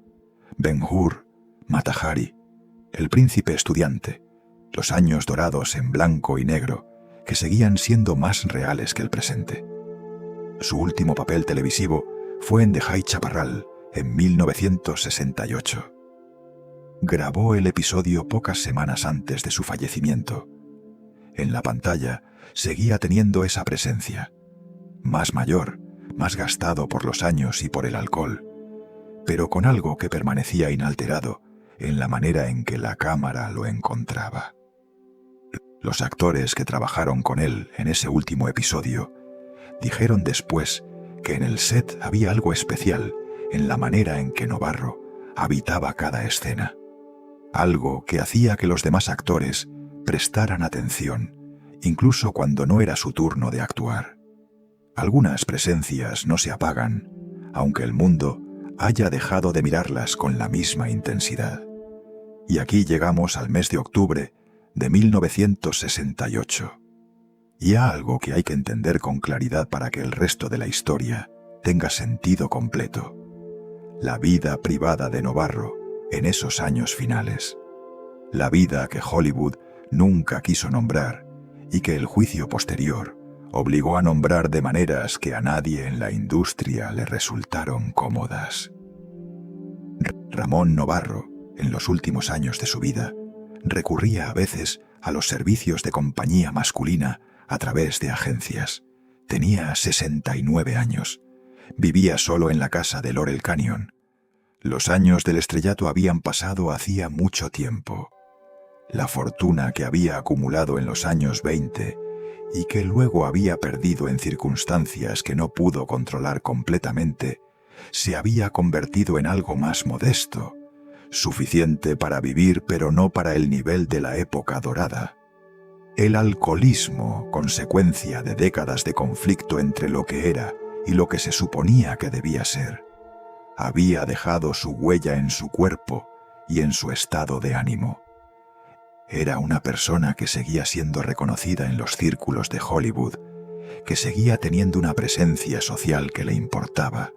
Ben-Hur, Mata Hari, el príncipe estudiante, los años dorados en blanco y negro, que seguían siendo más reales que el presente. Su último papel televisivo fue en The High Chaparral, en 1968. Grabó el episodio pocas semanas antes de su fallecimiento. En la pantalla seguía teniendo esa presencia, más mayor, más gastado por los años y por el alcohol, pero con algo que permanecía inalterado en la manera en que la cámara lo encontraba. Los actores que trabajaron con él en ese último episodio dijeron después que en el set había algo especial en la manera en que Novarro habitaba cada escena, algo que hacía que los demás actores prestaran atención, incluso cuando no era su turno de actuar. Algunas presencias no se apagan, aunque el mundo haya dejado de mirarlas con la misma intensidad. Y aquí llegamos al mes de octubre de 1968. Y hay algo que hay que entender con claridad para que el resto de la historia tenga sentido completo. La vida privada de Novarro en esos años finales. La vida que Hollywood nunca quiso nombrar y que el juicio posterior obligó a nombrar de maneras que a nadie en la industria le resultaron cómodas. Ramón Novarro, en los últimos años de su vida, recurría a veces a los servicios de compañía masculina a través de agencias. Tenía 69 años. Vivía solo en la casa de Laurel Canyon. Los años del estrellato habían pasado hacía mucho tiempo. La fortuna que había acumulado en los años 20 y que luego había perdido en circunstancias que no pudo controlar completamente, se había convertido en algo más modesto, suficiente para vivir pero no para el nivel de la época dorada. El alcoholismo, consecuencia de décadas de conflicto entre lo que era y lo que se suponía que debía ser, había dejado su huella en su cuerpo y en su estado de ánimo. Era una persona que seguía siendo reconocida en los círculos de Hollywood, que seguía teniendo una presencia social que le importaba,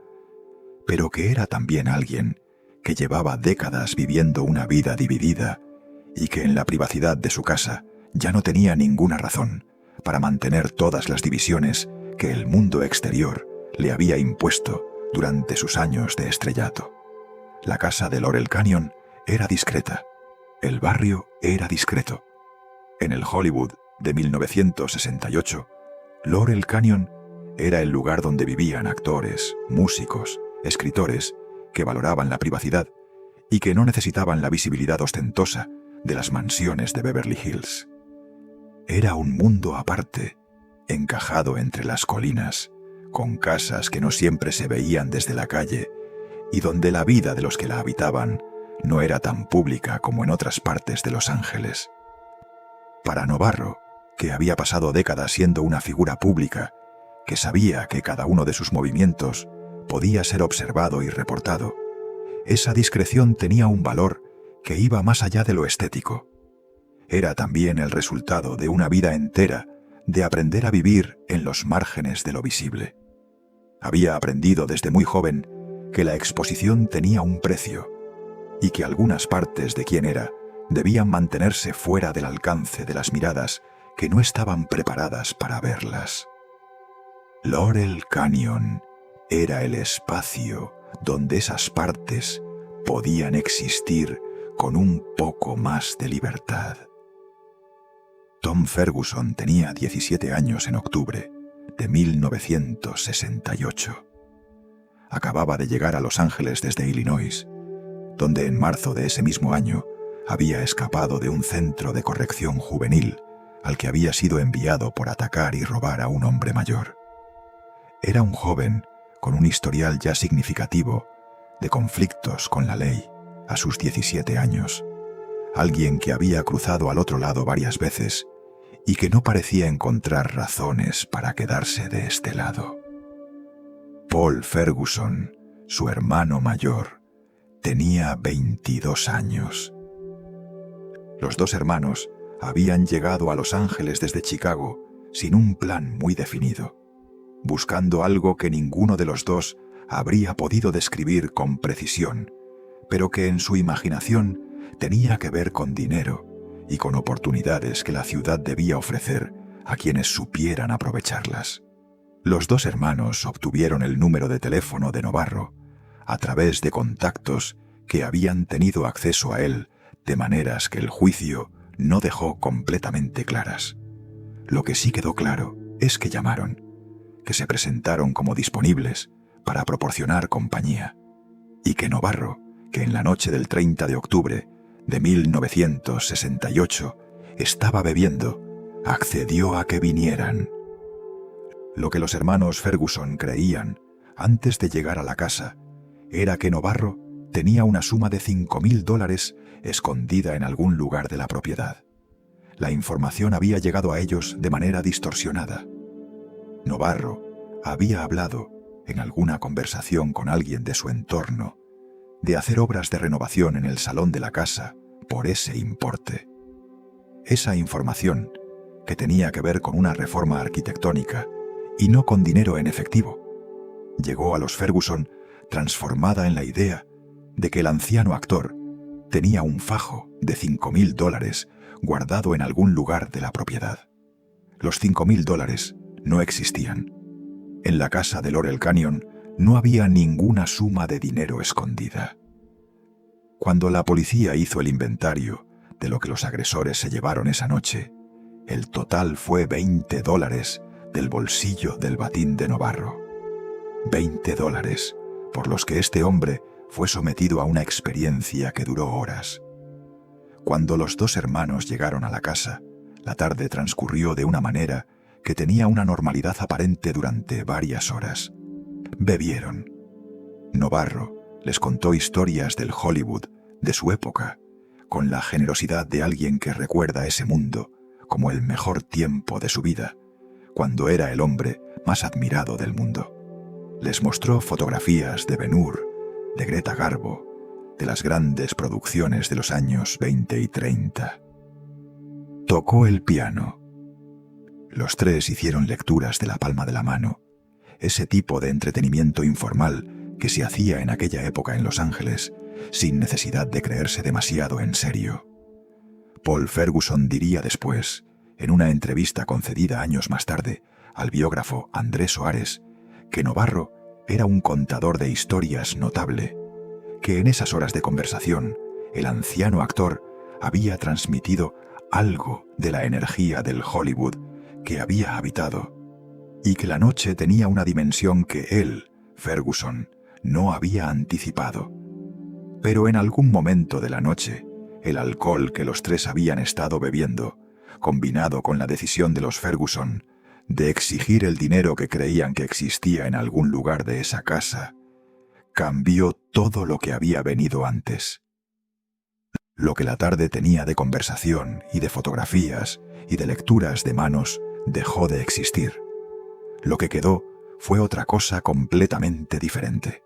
pero que era también alguien que llevaba décadas viviendo una vida dividida y que en la privacidad de su casa ya no tenía ninguna razón para mantener todas las divisiones que el mundo exterior le había impuesto durante sus años de estrellato. La casa de Laurel Canyon era discreta. El barrio era discreto. En el Hollywood de 1968, Laurel Canyon era el lugar donde vivían actores, músicos, escritores que valoraban la privacidad y que no necesitaban la visibilidad ostentosa de las mansiones de Beverly Hills. Era un mundo aparte, encajado entre las colinas, con casas que no siempre se veían desde la calle y donde la vida de los que la habitaban no era tan pública como en otras partes de Los Ángeles. Para Novarro, que había pasado décadas siendo una figura pública, que sabía que cada uno de sus movimientos podía ser observado y reportado, esa discreción tenía un valor que iba más allá de lo estético. Era también el resultado de una vida entera de aprender a vivir en los márgenes de lo visible. Había aprendido desde muy joven que la exposición tenía un precio y que algunas partes de quien era debían mantenerse fuera del alcance de las miradas que no estaban preparadas para verlas. Laurel Canyon era el espacio donde esas partes podían existir con un poco más de libertad. Tom Ferguson tenía 17 años en octubre de 1968. Acababa de llegar a Los Ángeles desde Illinois, donde en marzo de ese mismo año había escapado de un centro de corrección juvenil al que había sido enviado por atacar y robar a un hombre mayor. Era un joven con un historial ya significativo de conflictos con la ley a sus 17 años, alguien que había cruzado al otro lado varias veces y que no parecía encontrar razones para quedarse de este lado. Paul Ferguson, su hermano mayor, tenía 22 años. Los dos hermanos habían llegado a Los Ángeles desde Chicago sin un plan muy definido, buscando algo que ninguno de los dos habría podido describir con precisión, pero que en su imaginación tenía que ver con dinero y con oportunidades que la ciudad debía ofrecer a quienes supieran aprovecharlas. Los dos hermanos obtuvieron el número de teléfono de Novarro a través de contactos que habían tenido acceso a él de maneras que el juicio no dejó completamente claras. Lo que sí quedó claro es que llamaron, que se presentaron como disponibles para proporcionar compañía, y que Novarro, que en la noche del 30 de octubre de 1968 estaba bebiendo, accedió a que vinieran. Lo que los hermanos Ferguson creían antes de llegar a la casa era que Novarro tenía una suma de $5,000 escondida en algún lugar de la propiedad. La información había llegado a ellos de manera distorsionada. Novarro había hablado, en alguna conversación con alguien de su entorno, de hacer obras de renovación en el salón de la casa por ese importe. Esa información, que tenía que ver con una reforma arquitectónica y no con dinero en efectivo, llegó a los Ferguson transformada en la idea de que el anciano actor tenía un fajo de $5,000 guardado en algún lugar de la propiedad. Los $5,000 no existían. En la casa de Laurel Canyon no había ninguna suma de dinero escondida. Cuando la policía hizo el inventario de lo que los agresores se llevaron esa noche, el total fue $20 del bolsillo del batín de Novarro. $20 por los que este hombre fue sometido a una experiencia que duró horas. Cuando los dos hermanos llegaron a la casa, la tarde transcurrió de una manera que tenía una normalidad aparente durante varias horas. Bebieron. Novarro les contó historias del Hollywood de su época, con la generosidad de alguien que recuerda ese mundo como el mejor tiempo de su vida, cuando era el hombre más admirado del mundo. Les mostró fotografías de Ben-Hur, de Greta Garbo, de las grandes producciones de los años 20 y 30. Tocó el piano. Los tres hicieron lecturas de la palma de la mano, ese tipo de entretenimiento informal que se hacía en aquella época en Los Ángeles, sin necesidad de creerse demasiado en serio. Paul Ferguson diría después, en una entrevista concedida años más tarde al biógrafo Andrés Soares que Novarro era un contador de historias notable, que en esas horas de conversación el anciano actor había transmitido algo de la energía del Hollywood que había habitado, y que la noche tenía una dimensión que él, Ferguson, no había anticipado. Pero en algún momento de la noche, el alcohol que los tres habían estado bebiendo, combinado con la decisión de los Ferguson de exigir el dinero que creían que existía en algún lugar de esa casa, cambió todo lo que había venido antes. Lo que la tarde tenía de conversación y de fotografías y de lecturas de manos dejó de existir. Lo que quedó fue otra cosa completamente diferente.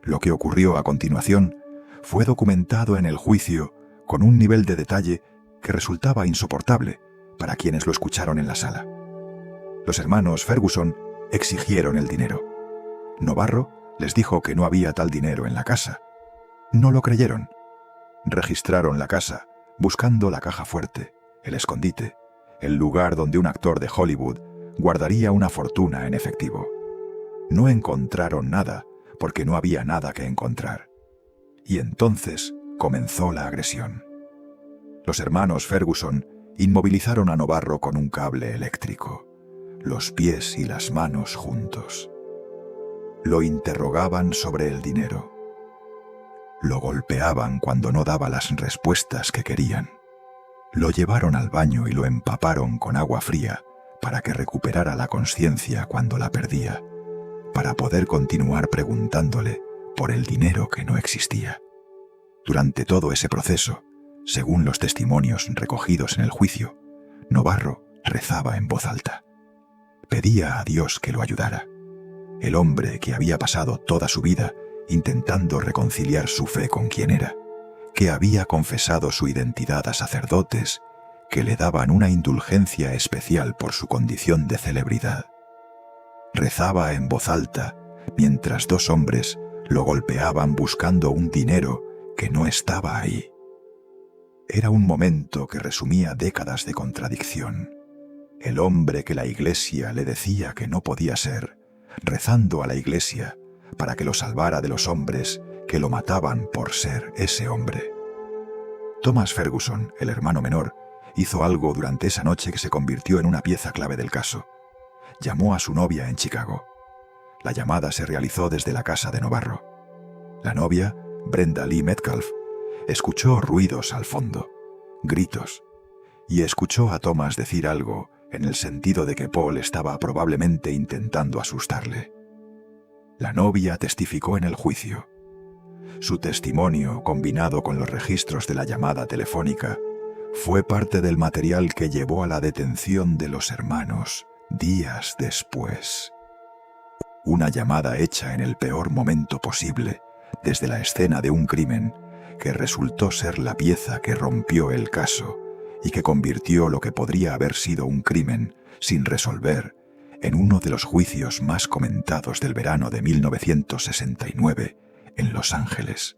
Lo que ocurrió a continuación fue documentado en el juicio con un nivel de detalle que resultaba insoportable para quienes lo escucharon en la sala. Los hermanos Ferguson exigieron el dinero. Novarro les dijo que no había tal dinero en la casa. No lo creyeron. Registraron la casa, buscando la caja fuerte, el escondite, el lugar donde un actor de Hollywood guardaría una fortuna en efectivo. No encontraron nada, porque no había nada que encontrar. Y entonces comenzó la agresión. Los hermanos Ferguson inmovilizaron a Novarro con un cable eléctrico, los pies y las manos juntos. Lo interrogaban sobre el dinero. Lo golpeaban cuando no daba las respuestas que querían. Lo llevaron al baño y lo empaparon con agua fría para que recuperara la conciencia cuando la perdía, para poder continuar preguntándole por el dinero que no existía. Durante todo ese proceso, según los testimonios recogidos en el juicio, Novarro rezaba en voz alta. Pedía a Dios que lo ayudara. El hombre que había pasado toda su vida intentando reconciliar su fe con quien era, que había confesado su identidad a sacerdotes que le daban una indulgencia especial por su condición de celebridad. Rezaba en voz alta mientras dos hombres lo golpeaban buscando un dinero que no estaba ahí. Era un momento que resumía décadas de contradicción. El hombre que la Iglesia le decía que no podía ser, rezando a la Iglesia para que lo salvara de los hombres que lo mataban por ser ese hombre. Thomas Ferguson, el hermano menor, hizo algo durante esa noche que se convirtió en una pieza clave del caso. Llamó a su novia en Chicago. La llamada se realizó desde la casa de Novarro. La novia, Brenda Lee Metcalf, escuchó ruidos al fondo, gritos, y escuchó a Thomas decir algo en el sentido de que Paul estaba probablemente intentando asustarle. La novia testificó en el juicio. Su testimonio, combinado con los registros de la llamada telefónica, fue parte del material que llevó a la detención de los hermanos días después. Una llamada hecha en el peor momento posible, desde la escena de un crimen, que resultó ser la pieza que rompió el caso y que convirtió lo que podría haber sido un crimen sin resolver en uno de los juicios más comentados del verano de 1969 en Los Ángeles.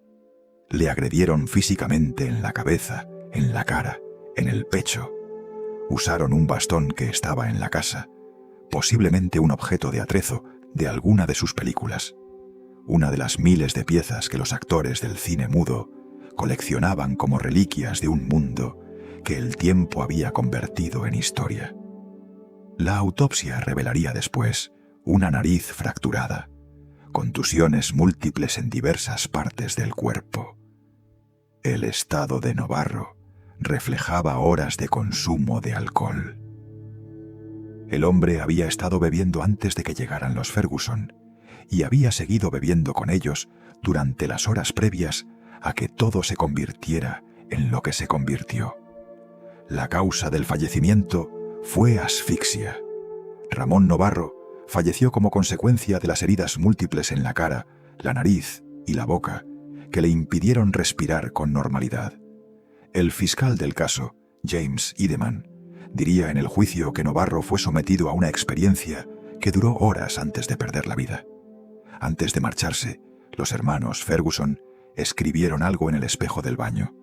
Le agredieron físicamente en la cabeza, en la cara, en el pecho. Usaron un bastón que estaba en la casa, posiblemente un objeto de atrezo de alguna de sus películas, una de las miles de piezas que los actores del cine mudo coleccionaban como reliquias de un mundo que el tiempo había convertido en historia. La autopsia revelaría después una nariz fracturada, contusiones múltiples en diversas partes del cuerpo. El estado de Novarro reflejaba horas de consumo de alcohol. El hombre había estado bebiendo antes de que llegaran los Ferguson y había seguido bebiendo con ellos durante las horas previas a que todo se convirtiera en lo que se convirtió. La causa del fallecimiento fue asfixia. Ramón Novarro falleció como consecuencia de las heridas múltiples en la cara, la nariz y la boca que le impidieron respirar con normalidad. El fiscal del caso, James Ideman, diría en el juicio que Novarro fue sometido a una experiencia que duró horas antes de perder la vida. Antes de marcharse, los hermanos Ferguson escribieron algo en el espejo del baño.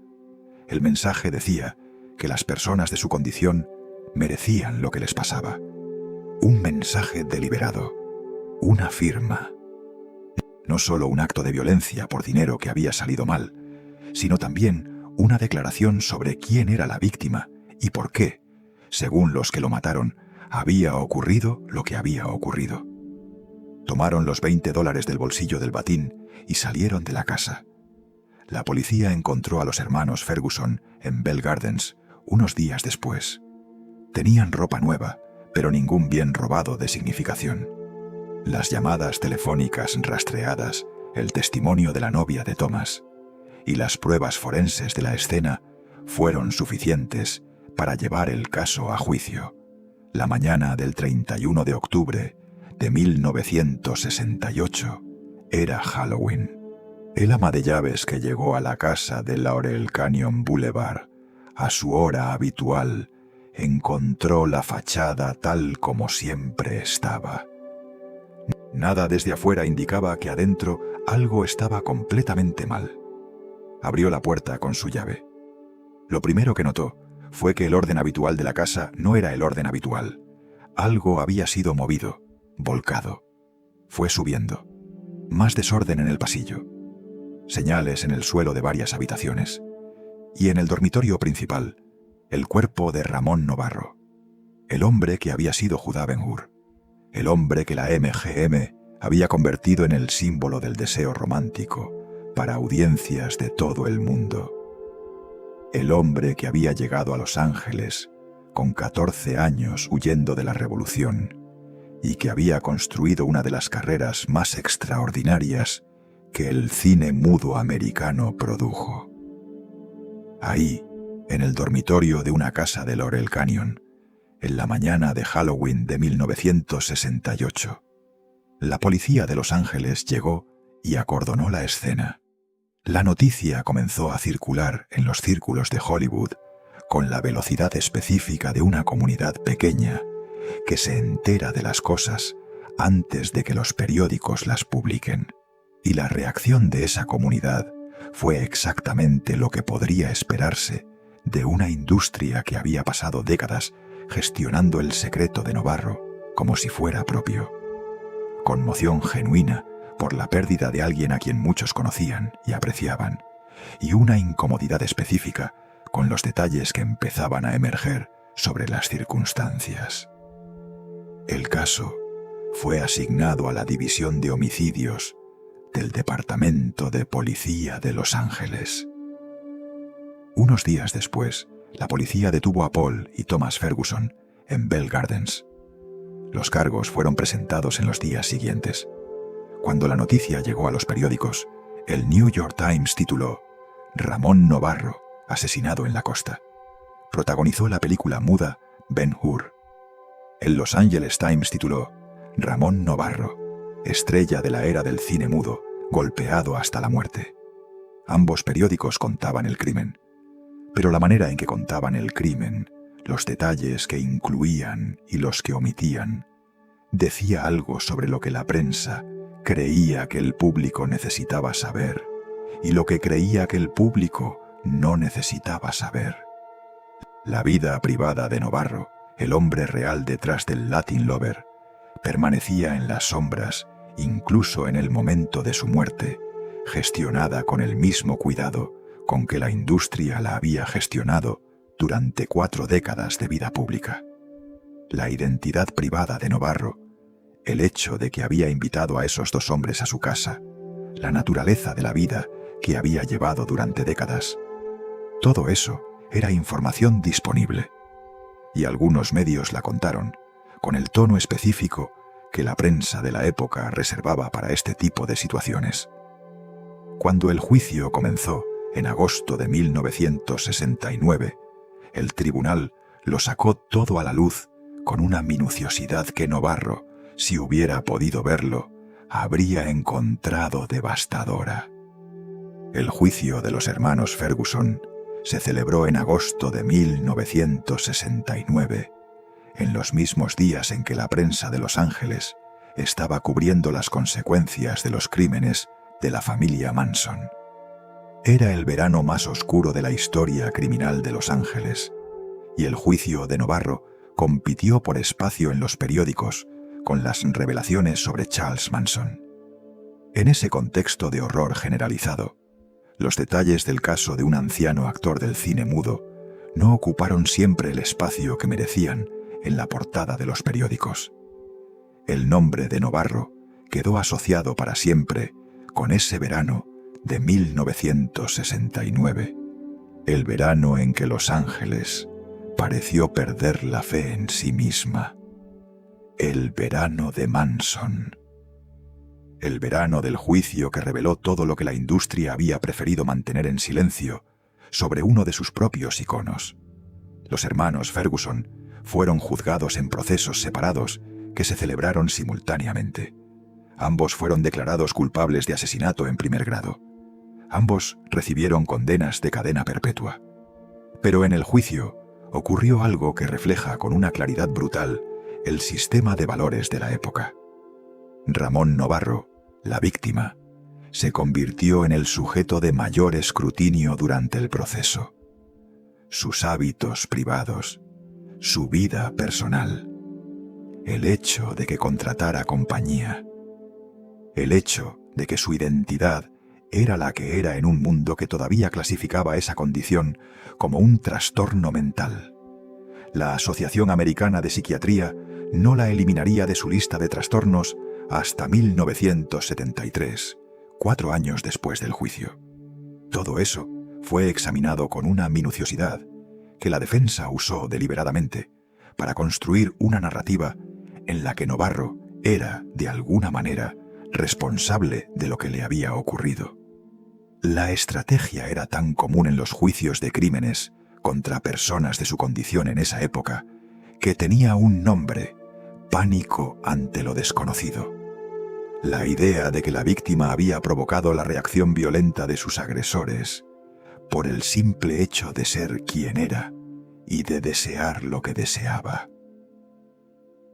El mensaje decía que las personas de su condición merecían lo que les pasaba. Un mensaje deliberado, una firma. No solo un acto de violencia por dinero que había salido mal, sino también una declaración sobre quién era la víctima y por qué, según los que lo mataron, había ocurrido lo que había ocurrido. Tomaron los $20 del bolsillo del batín y salieron de la casa. La policía encontró a los hermanos Ferguson en Bell Gardens unos días después. Tenían ropa nueva, pero ningún bien robado de significación. Las llamadas telefónicas rastreadas, el testimonio de la novia de Thomas y las pruebas forenses de la escena fueron suficientes para llevar el caso a juicio. La mañana del 31 de octubre de 1968 era Halloween. El ama de llaves que llegó a la casa de Laurel Canyon Boulevard a su hora habitual encontró la fachada tal como siempre estaba. Nada desde afuera indicaba que adentro algo estaba completamente mal. Abrió la puerta con su llave. Lo primero que notó fue que el orden habitual de la casa no era el orden habitual. Algo había sido movido, volcado. Fue subiendo. Más desorden en el pasillo. Señales en el suelo de varias habitaciones. Y en el dormitorio principal, el cuerpo de Ramón Novarro, el hombre que había sido Judá Ben-Hur, el hombre que la MGM había convertido en el símbolo del deseo romántico para audiencias de todo el mundo. El hombre que había llegado a Los Ángeles con 14 años huyendo de la revolución y que había construido una de las carreras más extraordinarias que el cine mudo americano produjo. Ahí, en el dormitorio de una casa de Laurel Canyon, en la mañana de Halloween de 1968, la policía de Los Ángeles llegó y acordonó la escena. La noticia comenzó a circular en los círculos de Hollywood con la velocidad específica de una comunidad pequeña que se entera de las cosas antes de que los periódicos las publiquen. Y la reacción de esa comunidad fue exactamente lo que podría esperarse de una industria que había pasado décadas gestionando el secreto de Novarro como si fuera propio. Conmoción genuina por la pérdida de alguien a quien muchos conocían y apreciaban, y una incomodidad específica con los detalles que empezaban a emerger sobre las circunstancias. El caso fue asignado a la División de Homicidios del Departamento de Policía de Los Ángeles. Unos días después, la policía detuvo a Paul y Thomas Ferguson en Bell Gardens. Los cargos fueron presentados en los días siguientes. Cuando la noticia llegó a los periódicos, el New York Times tituló «Ramón Novarro, asesinado en la costa». Protagonizó la película muda Ben-Hur. El Los Angeles Times tituló «Ramón Novarro, estrella de la era del cine mudo, golpeado hasta la muerte». Ambos periódicos contaban el crimen. Pero la manera en que contaban el crimen, los detalles que incluían y los que omitían, decía algo sobre lo que la prensa creía que el público necesitaba saber y lo que creía que el público no necesitaba saber. La vida privada de Novarro, el hombre real detrás del Latin Lover, permanecía en las sombras, incluso en el momento de su muerte, gestionada con el mismo cuidado con que la industria la había gestionado durante 4 décadas de vida pública. La identidad privada de Novarro, el hecho de que había invitado a esos 2 hombres a su casa, la naturaleza de la vida que había llevado durante décadas. Todo eso era información disponible, y algunos medios la contaron con el tono específico que la prensa de la época reservaba para este tipo de situaciones. Cuando el juicio comenzó en agosto de 1969, el tribunal lo sacó todo a la luz con una minuciosidad que Novarro, si hubiera podido verlo, habría encontrado devastadora. El juicio de los hermanos Ferguson se celebró en agosto de 1969, en los mismos días en que la prensa de Los Ángeles estaba cubriendo las consecuencias de los crímenes de la familia Manson. Era el verano más oscuro de la historia criminal de Los Ángeles, y el juicio de Novarro compitió por espacio en los periódicos con las revelaciones sobre Charles Manson. En ese contexto de horror generalizado, los detalles del caso de un anciano actor del cine mudo no ocuparon siempre el espacio que merecían en la portada de los periódicos. El nombre de Novarro quedó asociado para siempre con ese verano de 1969, el verano en que Los Ángeles pareció perder la fe en sí misma. El verano de Manson. El verano del juicio que reveló todo lo que la industria había preferido mantener en silencio sobre uno de sus propios iconos. Los hermanos Ferguson fueron juzgados en procesos separados que se celebraron simultáneamente. Ambos fueron declarados culpables de asesinato en primer grado. Ambos recibieron condenas de cadena perpetua. Pero en el juicio ocurrió algo que refleja con una claridad brutal el sistema de valores de la época. Ramón Novarro, la víctima, se convirtió en el sujeto de mayor escrutinio durante el proceso. Sus hábitos privados, su vida personal, el hecho de que contratara compañía, el hecho de que su identidad era la que era en un mundo que todavía clasificaba esa condición como un trastorno mental. La Asociación Americana de Psiquiatría no la eliminaría de su lista de trastornos hasta 1973, 4 años después del juicio. Todo eso fue examinado con una minuciosidad que la defensa usó deliberadamente para construir una narrativa en la que Novarro era, de alguna manera, responsable de lo que le había ocurrido. La estrategia era tan común en los juicios de crímenes contra personas de su condición en esa época que tenía un nombre: pánico ante lo desconocido. La idea de que la víctima había provocado la reacción violenta de sus agresores por el simple hecho de ser quien era y de desear lo que deseaba.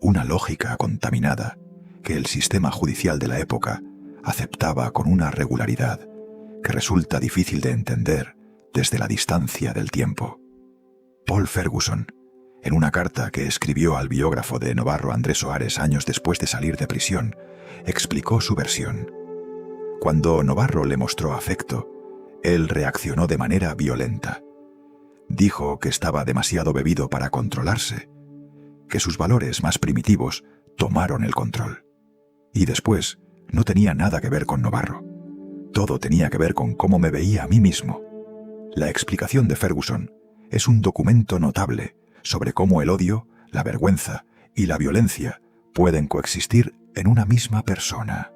Una lógica contaminada que el sistema judicial de la época aceptaba con una regularidad que resulta difícil de entender desde la distancia del tiempo. Paul Ferguson, en una carta que escribió al biógrafo de Novarro, Andrés Soares, años después de salir de prisión, explicó su versión. Cuando Novarro le mostró afecto, él reaccionó de manera violenta. Dijo que estaba demasiado bebido para controlarse, que sus valores más primitivos tomaron el control. Y después, no tenía nada que ver con Novarro. Todo tenía que ver con cómo me veía a mí mismo. La explicación de Ferguson es un documento notable sobre cómo el odio, la vergüenza y la violencia pueden coexistir en una misma persona.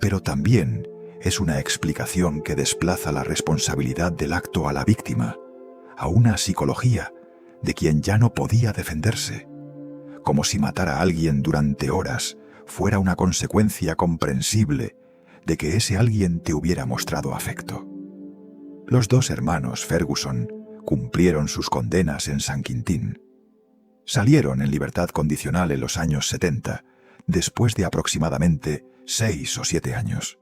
Pero también es una explicación que desplaza la responsabilidad del acto a la víctima, a una psicología de quien ya no podía defenderse, como si matar a alguien durante horas fuera una consecuencia comprensible de que ese alguien te hubiera mostrado afecto. Los dos hermanos Ferguson cumplieron sus condenas en San Quintín. Salieron en libertad condicional en los años 70, después de aproximadamente 6 o 7 años.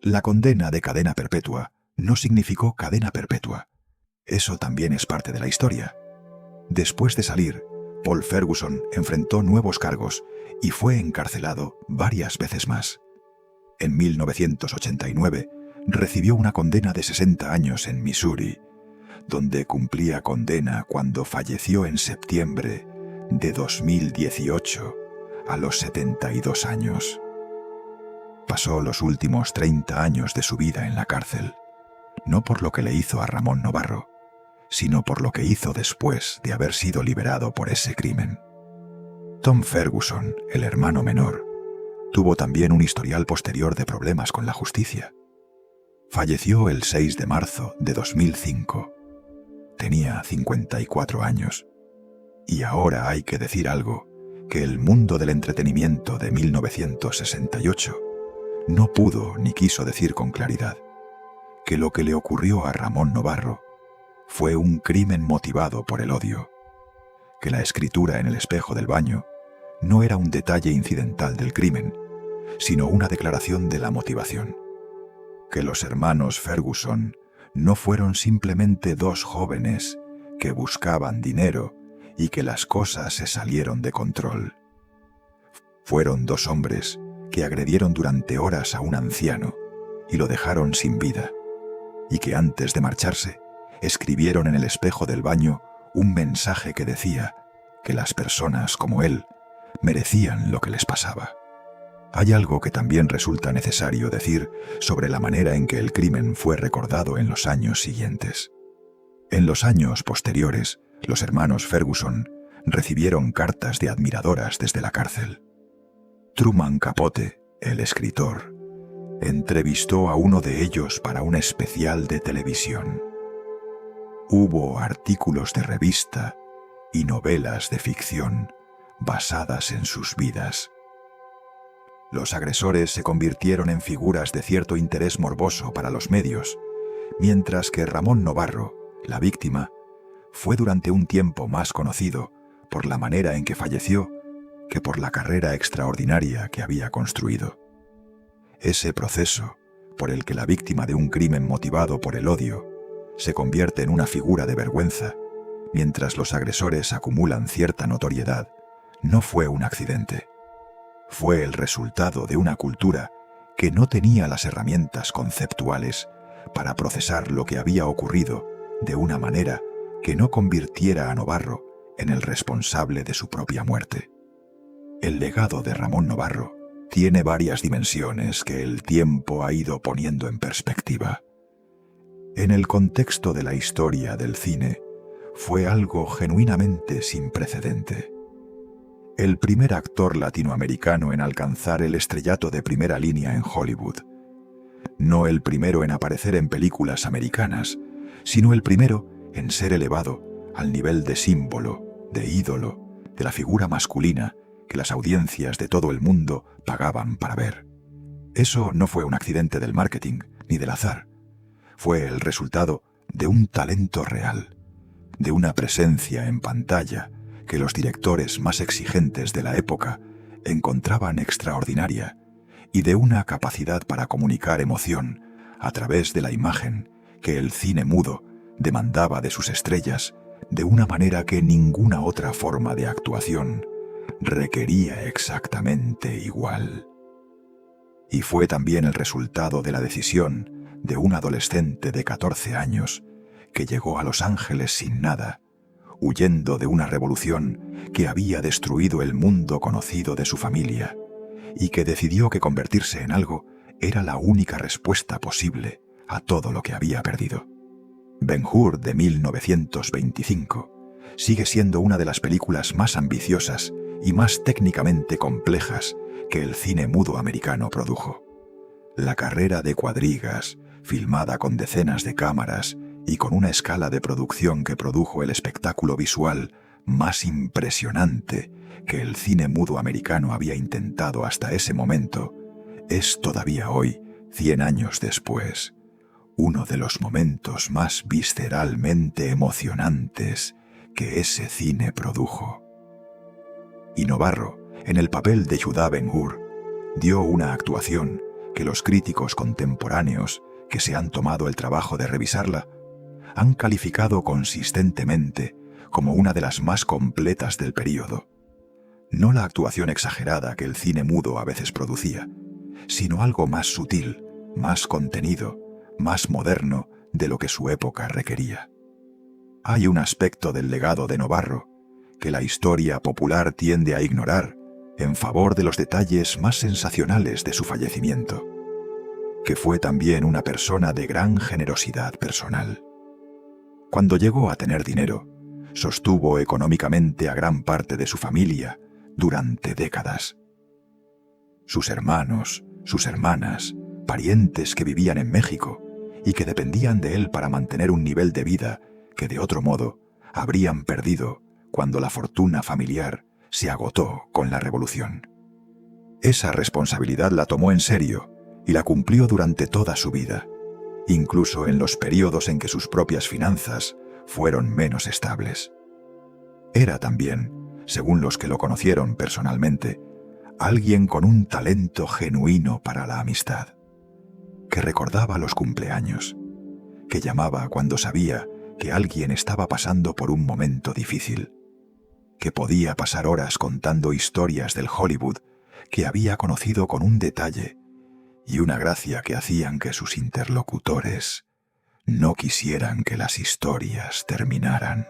La condena de cadena perpetua no significó cadena perpetua. Eso también es parte de la historia. Después de salir, Paul Ferguson enfrentó nuevos cargos y fue encarcelado varias veces más. En 1989 recibió una condena de 60 años en Missouri, donde cumplía condena cuando falleció en septiembre de 2018 a los 72 años. Pasó los últimos 30 años de su vida en la cárcel, no por lo que le hizo a Ramón Novarro, sino por lo que hizo después de haber sido liberado por ese crimen. Tom Ferguson, el hermano menor, tuvo también un historial posterior de problemas con la justicia. Falleció el 6 de marzo de 2005. Tenía 54 años. Y ahora hay que decir algo que el mundo del entretenimiento de 1968 no pudo ni quiso decir con claridad: que lo que le ocurrió a Ramón Novarro fue un crimen motivado por el odio, que la escritura en el espejo del baño no era un detalle incidental del crimen, sino una declaración de la motivación, que los hermanos Ferguson no fueron simplemente dos jóvenes que buscaban dinero y que las cosas se salieron de control. Fueron 2 hombres que agredieron durante horas a un anciano y lo dejaron sin vida, y que antes de marcharse escribieron en el espejo del baño un mensaje que decía que las personas como él merecían lo que les pasaba. Hay algo que también resulta necesario decir sobre la manera en que el crimen fue recordado en los años siguientes. En los años posteriores, los hermanos Ferguson recibieron cartas de admiradoras desde la cárcel. Truman Capote, el escritor, entrevistó a uno de ellos para un especial de televisión. Hubo artículos de revista y novelas de ficción basadas en sus vidas. Los agresores se convirtieron en figuras de cierto interés morboso para los medios, mientras que Ramón Novarro, la víctima, fue durante un tiempo más conocido por la manera en que falleció que por la carrera extraordinaria que había construido. Ese proceso, por el que la víctima de un crimen motivado por el odio se convierte en una figura de vergüenza, mientras los agresores acumulan cierta notoriedad, no fue un accidente. Fue el resultado de una cultura que no tenía las herramientas conceptuales para procesar lo que había ocurrido de una manera que no convirtiera a Novarro en el responsable de su propia muerte. El legado de Ramón Novarro tiene varias dimensiones que el tiempo ha ido poniendo en perspectiva. En el contexto de la historia del cine, fue algo genuinamente sin precedente. El primer actor latinoamericano en alcanzar el estrellato de primera línea en Hollywood. No el primero en aparecer en películas americanas, sino el primero en ser elevado al nivel de símbolo, de ídolo, de la figura masculina que las audiencias de todo el mundo pagaban para ver. Eso no fue un accidente del marketing ni del azar. Fue el resultado de un talento real, de una presencia en pantalla que los directores más exigentes de la época encontraban extraordinaria y de una capacidad para comunicar emoción a través de la imagen que el cine mudo demandaba de sus estrellas de una manera que ninguna otra forma de actuación requería exactamente igual. Y fue también el resultado de la decisión de un adolescente de 14 años que llegó a Los Ángeles sin nada, huyendo de una revolución que había destruido el mundo conocido de su familia y que decidió que convertirse en algo era la única respuesta posible a todo lo que había perdido. Ben-Hur de 1925 sigue siendo una de las películas más ambiciosas y más técnicamente complejas que el cine mudo americano produjo. La carrera de cuadrigas, filmada con decenas de cámaras y con una escala de producción que produjo el espectáculo visual más impresionante que el cine mudo americano había intentado hasta ese momento, es todavía hoy, 100 años después, uno de los momentos más visceralmente emocionantes que ese cine produjo. Y Novarro, en el papel de Judá Ben-Hur, dio una actuación que los críticos contemporáneos que se han tomado el trabajo de revisarla han calificado consistentemente como una de las más completas del período. No la actuación exagerada que el cine mudo a veces producía, sino algo más sutil, más contenido, más moderno de lo que su época requería. Hay un aspecto del legado de Novarro que la historia popular tiende a ignorar en favor de los detalles más sensacionales de su fallecimiento, que fue también una persona de gran generosidad personal. Cuando llegó a tener dinero, sostuvo económicamente a gran parte de su familia durante décadas. Sus hermanos, sus hermanas, parientes que vivían en México y que dependían de él para mantener un nivel de vida que de otro modo habrían perdido cuando la fortuna familiar se agotó con la revolución. Esa responsabilidad la tomó en serio y la cumplió durante toda su vida, incluso en los periodos en que sus propias finanzas fueron menos estables. Era también, según los que lo conocieron personalmente, alguien con un talento genuino para la amistad, que recordaba los cumpleaños, que llamaba cuando sabía que alguien estaba pasando por un momento difícil, que podía pasar horas contando historias del Hollywood que había conocido con un detalle y una gracia que hacían que sus interlocutores no quisieran que las historias terminaran.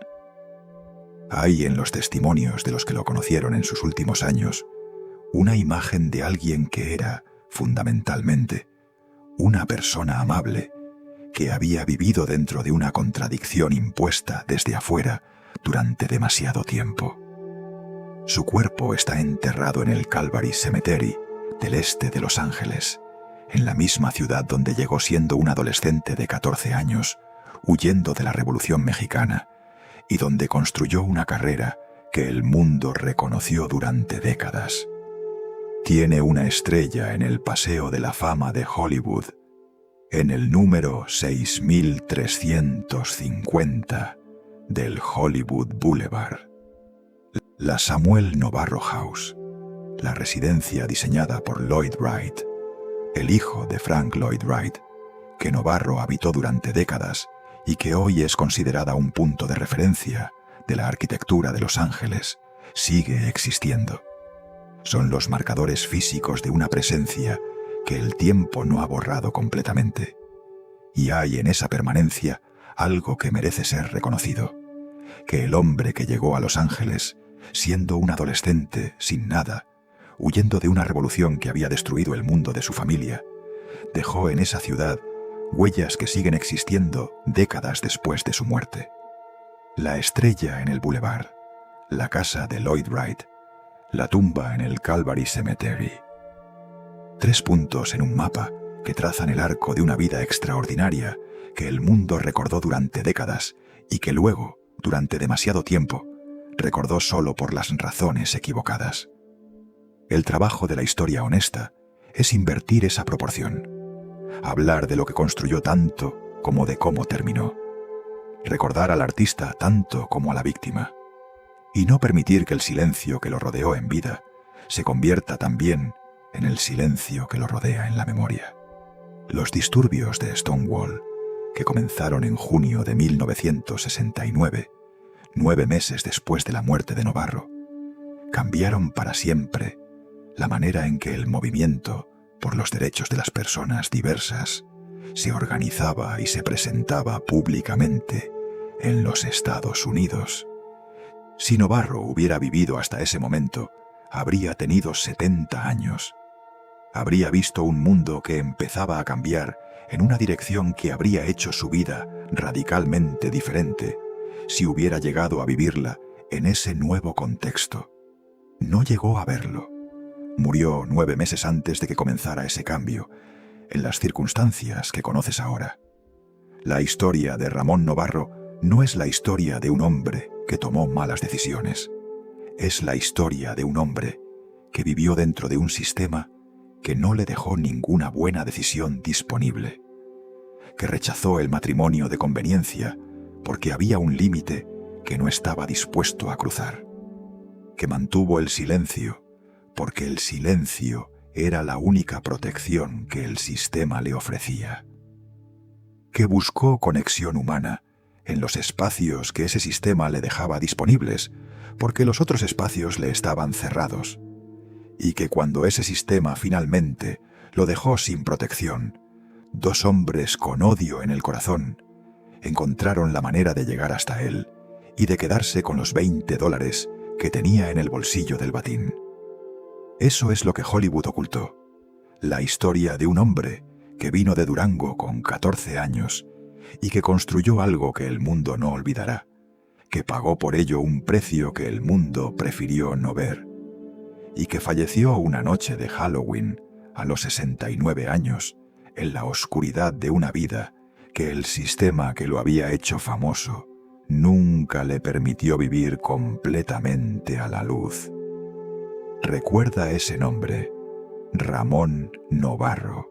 Hay en los testimonios de los que lo conocieron en sus últimos años una imagen de alguien que era, fundamentalmente, una persona amable que había vivido dentro de una contradicción impuesta desde afuera durante demasiado tiempo. Su cuerpo está enterrado en el Calvary Cemetery del este de Los Ángeles, en la misma ciudad donde llegó siendo un adolescente de 14 años, huyendo de la Revolución Mexicana, y donde construyó una carrera que el mundo reconoció durante décadas. Tiene una estrella en el Paseo de la Fama de Hollywood, en el número 6350 del Hollywood Boulevard. La Samuel Novarro House, la residencia diseñada por Lloyd Wright, el hijo de Frank Lloyd Wright, que Novarro habitó durante décadas y que hoy es considerada un punto de referencia de la arquitectura de Los Ángeles, sigue existiendo. Son los marcadores físicos de una presencia que el tiempo no ha borrado completamente. Y hay en esa permanencia algo que merece ser reconocido, que el hombre que llegó a Los Ángeles, siendo un adolescente sin nada, huyendo de una revolución que había destruido el mundo de su familia, dejó en esa ciudad huellas que siguen existiendo décadas después de su muerte. La estrella en el Boulevard, la casa de Lloyd Wright, la tumba en el Calvary Cemetery. 3 puntos en un mapa que trazan el arco de una vida extraordinaria que el mundo recordó durante décadas y que luego, durante demasiado tiempo, recordó solo por las razones equivocadas. El trabajo de la historia honesta es invertir esa proporción, hablar de lo que construyó tanto como de cómo terminó, recordar al artista tanto como a la víctima, y no permitir que el silencio que lo rodeó en vida se convierta también en el silencio que lo rodea en la memoria. Los disturbios de Stonewall, que comenzaron en junio de 1969, 9 meses después de la muerte de Novarro, cambiaron para siempre la manera en que el movimiento por los derechos de las personas diversas se organizaba y se presentaba públicamente en los Estados Unidos. Si Novarro hubiera vivido hasta ese momento, habría tenido 70 años. Habría visto un mundo que empezaba a cambiar en una dirección que habría hecho su vida radicalmente diferente si hubiera llegado a vivirla en ese nuevo contexto. No llegó a verlo. Murió 9 meses antes de que comenzara ese cambio, en las circunstancias que conoces ahora. La historia de Ramón Novarro no es la historia de un hombre que tomó malas decisiones. Es la historia de un hombre que vivió dentro de un sistema que no le dejó ninguna buena decisión disponible, que rechazó el matrimonio de conveniencia porque había un límite que no estaba dispuesto a cruzar, que mantuvo el silencio porque el silencio era la única protección que el sistema le ofrecía, que buscó conexión humana en los espacios que ese sistema le dejaba disponibles porque los otros espacios le estaban cerrados, y que cuando ese sistema finalmente lo dejó sin protección, 2 hombres con odio en el corazón encontraron la manera de llegar hasta él y de quedarse con los $20 que tenía en el bolsillo del batín. Eso es lo que Hollywood ocultó, la historia de un hombre que vino de Durango con 14 años y que construyó algo que el mundo no olvidará, que pagó por ello un precio que el mundo prefirió no ver, y que falleció una noche de Halloween a los 69 años en la oscuridad de una vida que el sistema que lo había hecho famoso nunca le permitió vivir completamente a la luz. Recuerda ese nombre, Ramón Novarro,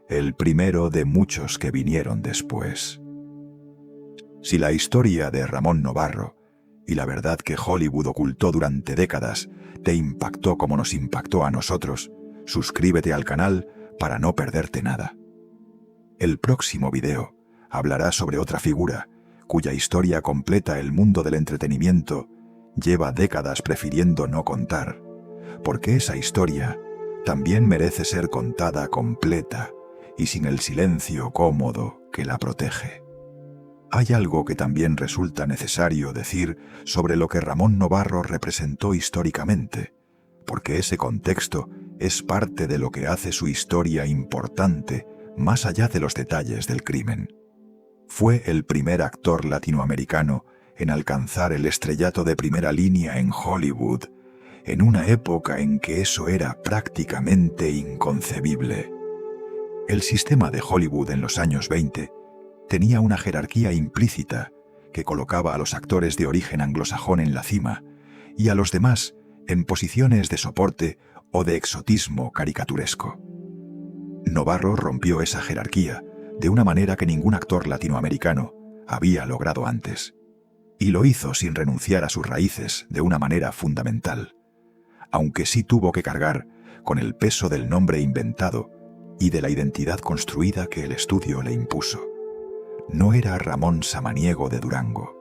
el primero de muchos que vinieron después. Si la historia de Ramón Novarro y la verdad que Hollywood ocultó durante décadas te impactó como nos impactó a nosotros, suscríbete al canal para no perderte nada. El próximo video hablará sobre otra figura cuya historia completa el mundo del entretenimiento lleva décadas prefiriendo no contar, porque esa historia también merece ser contada completa y sin el silencio cómodo que la protege. Hay algo que también resulta necesario decir sobre lo que Ramón Novarro representó históricamente, porque ese contexto es parte de lo que hace su historia importante más allá de los detalles del crimen. Fue el primer actor latinoamericano en alcanzar el estrellato de primera línea en Hollywood, en una época en que eso era prácticamente inconcebible. El sistema de Hollywood en los años 20 tenía una jerarquía implícita que colocaba a los actores de origen anglosajón en la cima y a los demás en posiciones de soporte o de exotismo caricaturesco. Novarro rompió esa jerarquía de una manera que ningún actor latinoamericano había logrado antes, y lo hizo sin renunciar a sus raíces de una manera fundamental, aunque sí tuvo que cargar con el peso del nombre inventado y de la identidad construida que el estudio le impuso. No era Ramón Samaniego de Durango,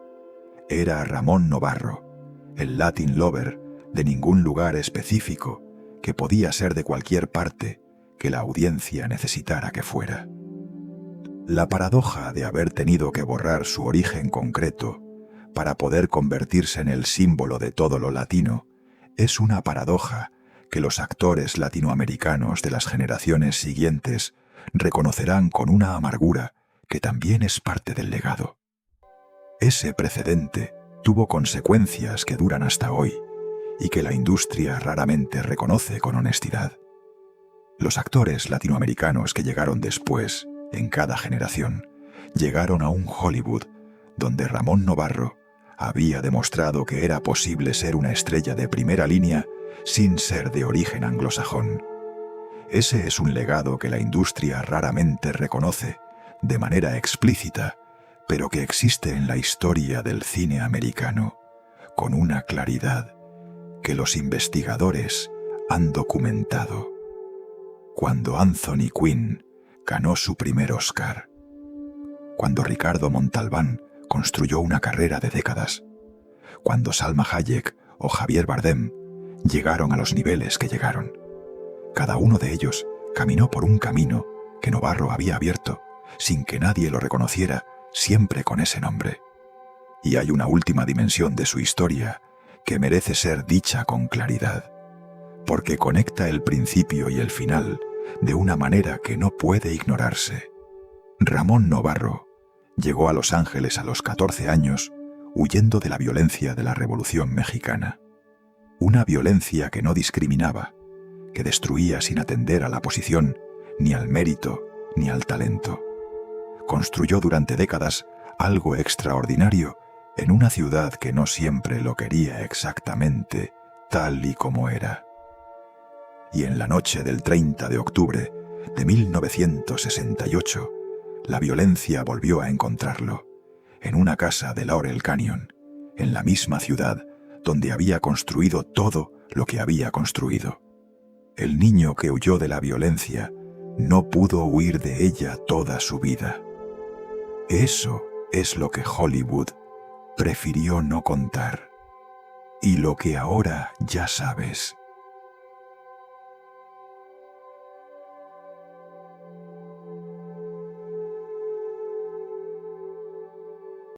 era Ramón Novarro, el Latin Lover de ningún lugar específico, que podía ser de cualquier parte que la audiencia necesitara que fuera. La paradoja de haber tenido que borrar su origen concreto para poder convertirse en el símbolo de todo lo latino es una paradoja que los actores latinoamericanos de las generaciones siguientes reconocerán con una amargura que también es parte del legado. Ese precedente tuvo consecuencias que duran hasta hoy y que la industria raramente reconoce con honestidad. Los actores latinoamericanos que llegaron después, en cada generación, llegaron a un Hollywood donde Ramón Novarro había demostrado que era posible ser una estrella de primera línea sin ser de origen anglosajón. Ese es un legado que la industria raramente reconoce de manera explícita, pero que existe en la historia del cine americano, con una claridad que los investigadores han documentado. Cuando Anthony Quinn ganó su primer Oscar, cuando Ricardo Montalbán construyó una carrera de décadas, cuando Salma Hayek o Javier Bardem llegaron a los niveles que llegaron. Cada uno de ellos caminó por un camino que Novarro había abierto, sin que nadie lo reconociera, siempre con ese nombre. Y hay una última dimensión de su historia que merece ser dicha con claridad, porque conecta el principio y el final de una manera que no puede ignorarse. Ramón Novarro llegó a Los Ángeles a los 14 años huyendo de la violencia de la Revolución Mexicana. Una violencia que no discriminaba, que destruía sin atender a la posición, ni al mérito, ni al talento. Construyó durante décadas algo extraordinario en una ciudad que no siempre lo quería exactamente tal y como era. Y en la noche del 30 de octubre de 1968, la violencia volvió a encontrarlo, en una casa de Laurel Canyon, en la misma ciudad donde había construido todo lo que había construido. El niño que huyó de la violencia no pudo huir de ella toda su vida. Eso es lo que Hollywood prefirió no contar. Y lo que ahora ya sabes.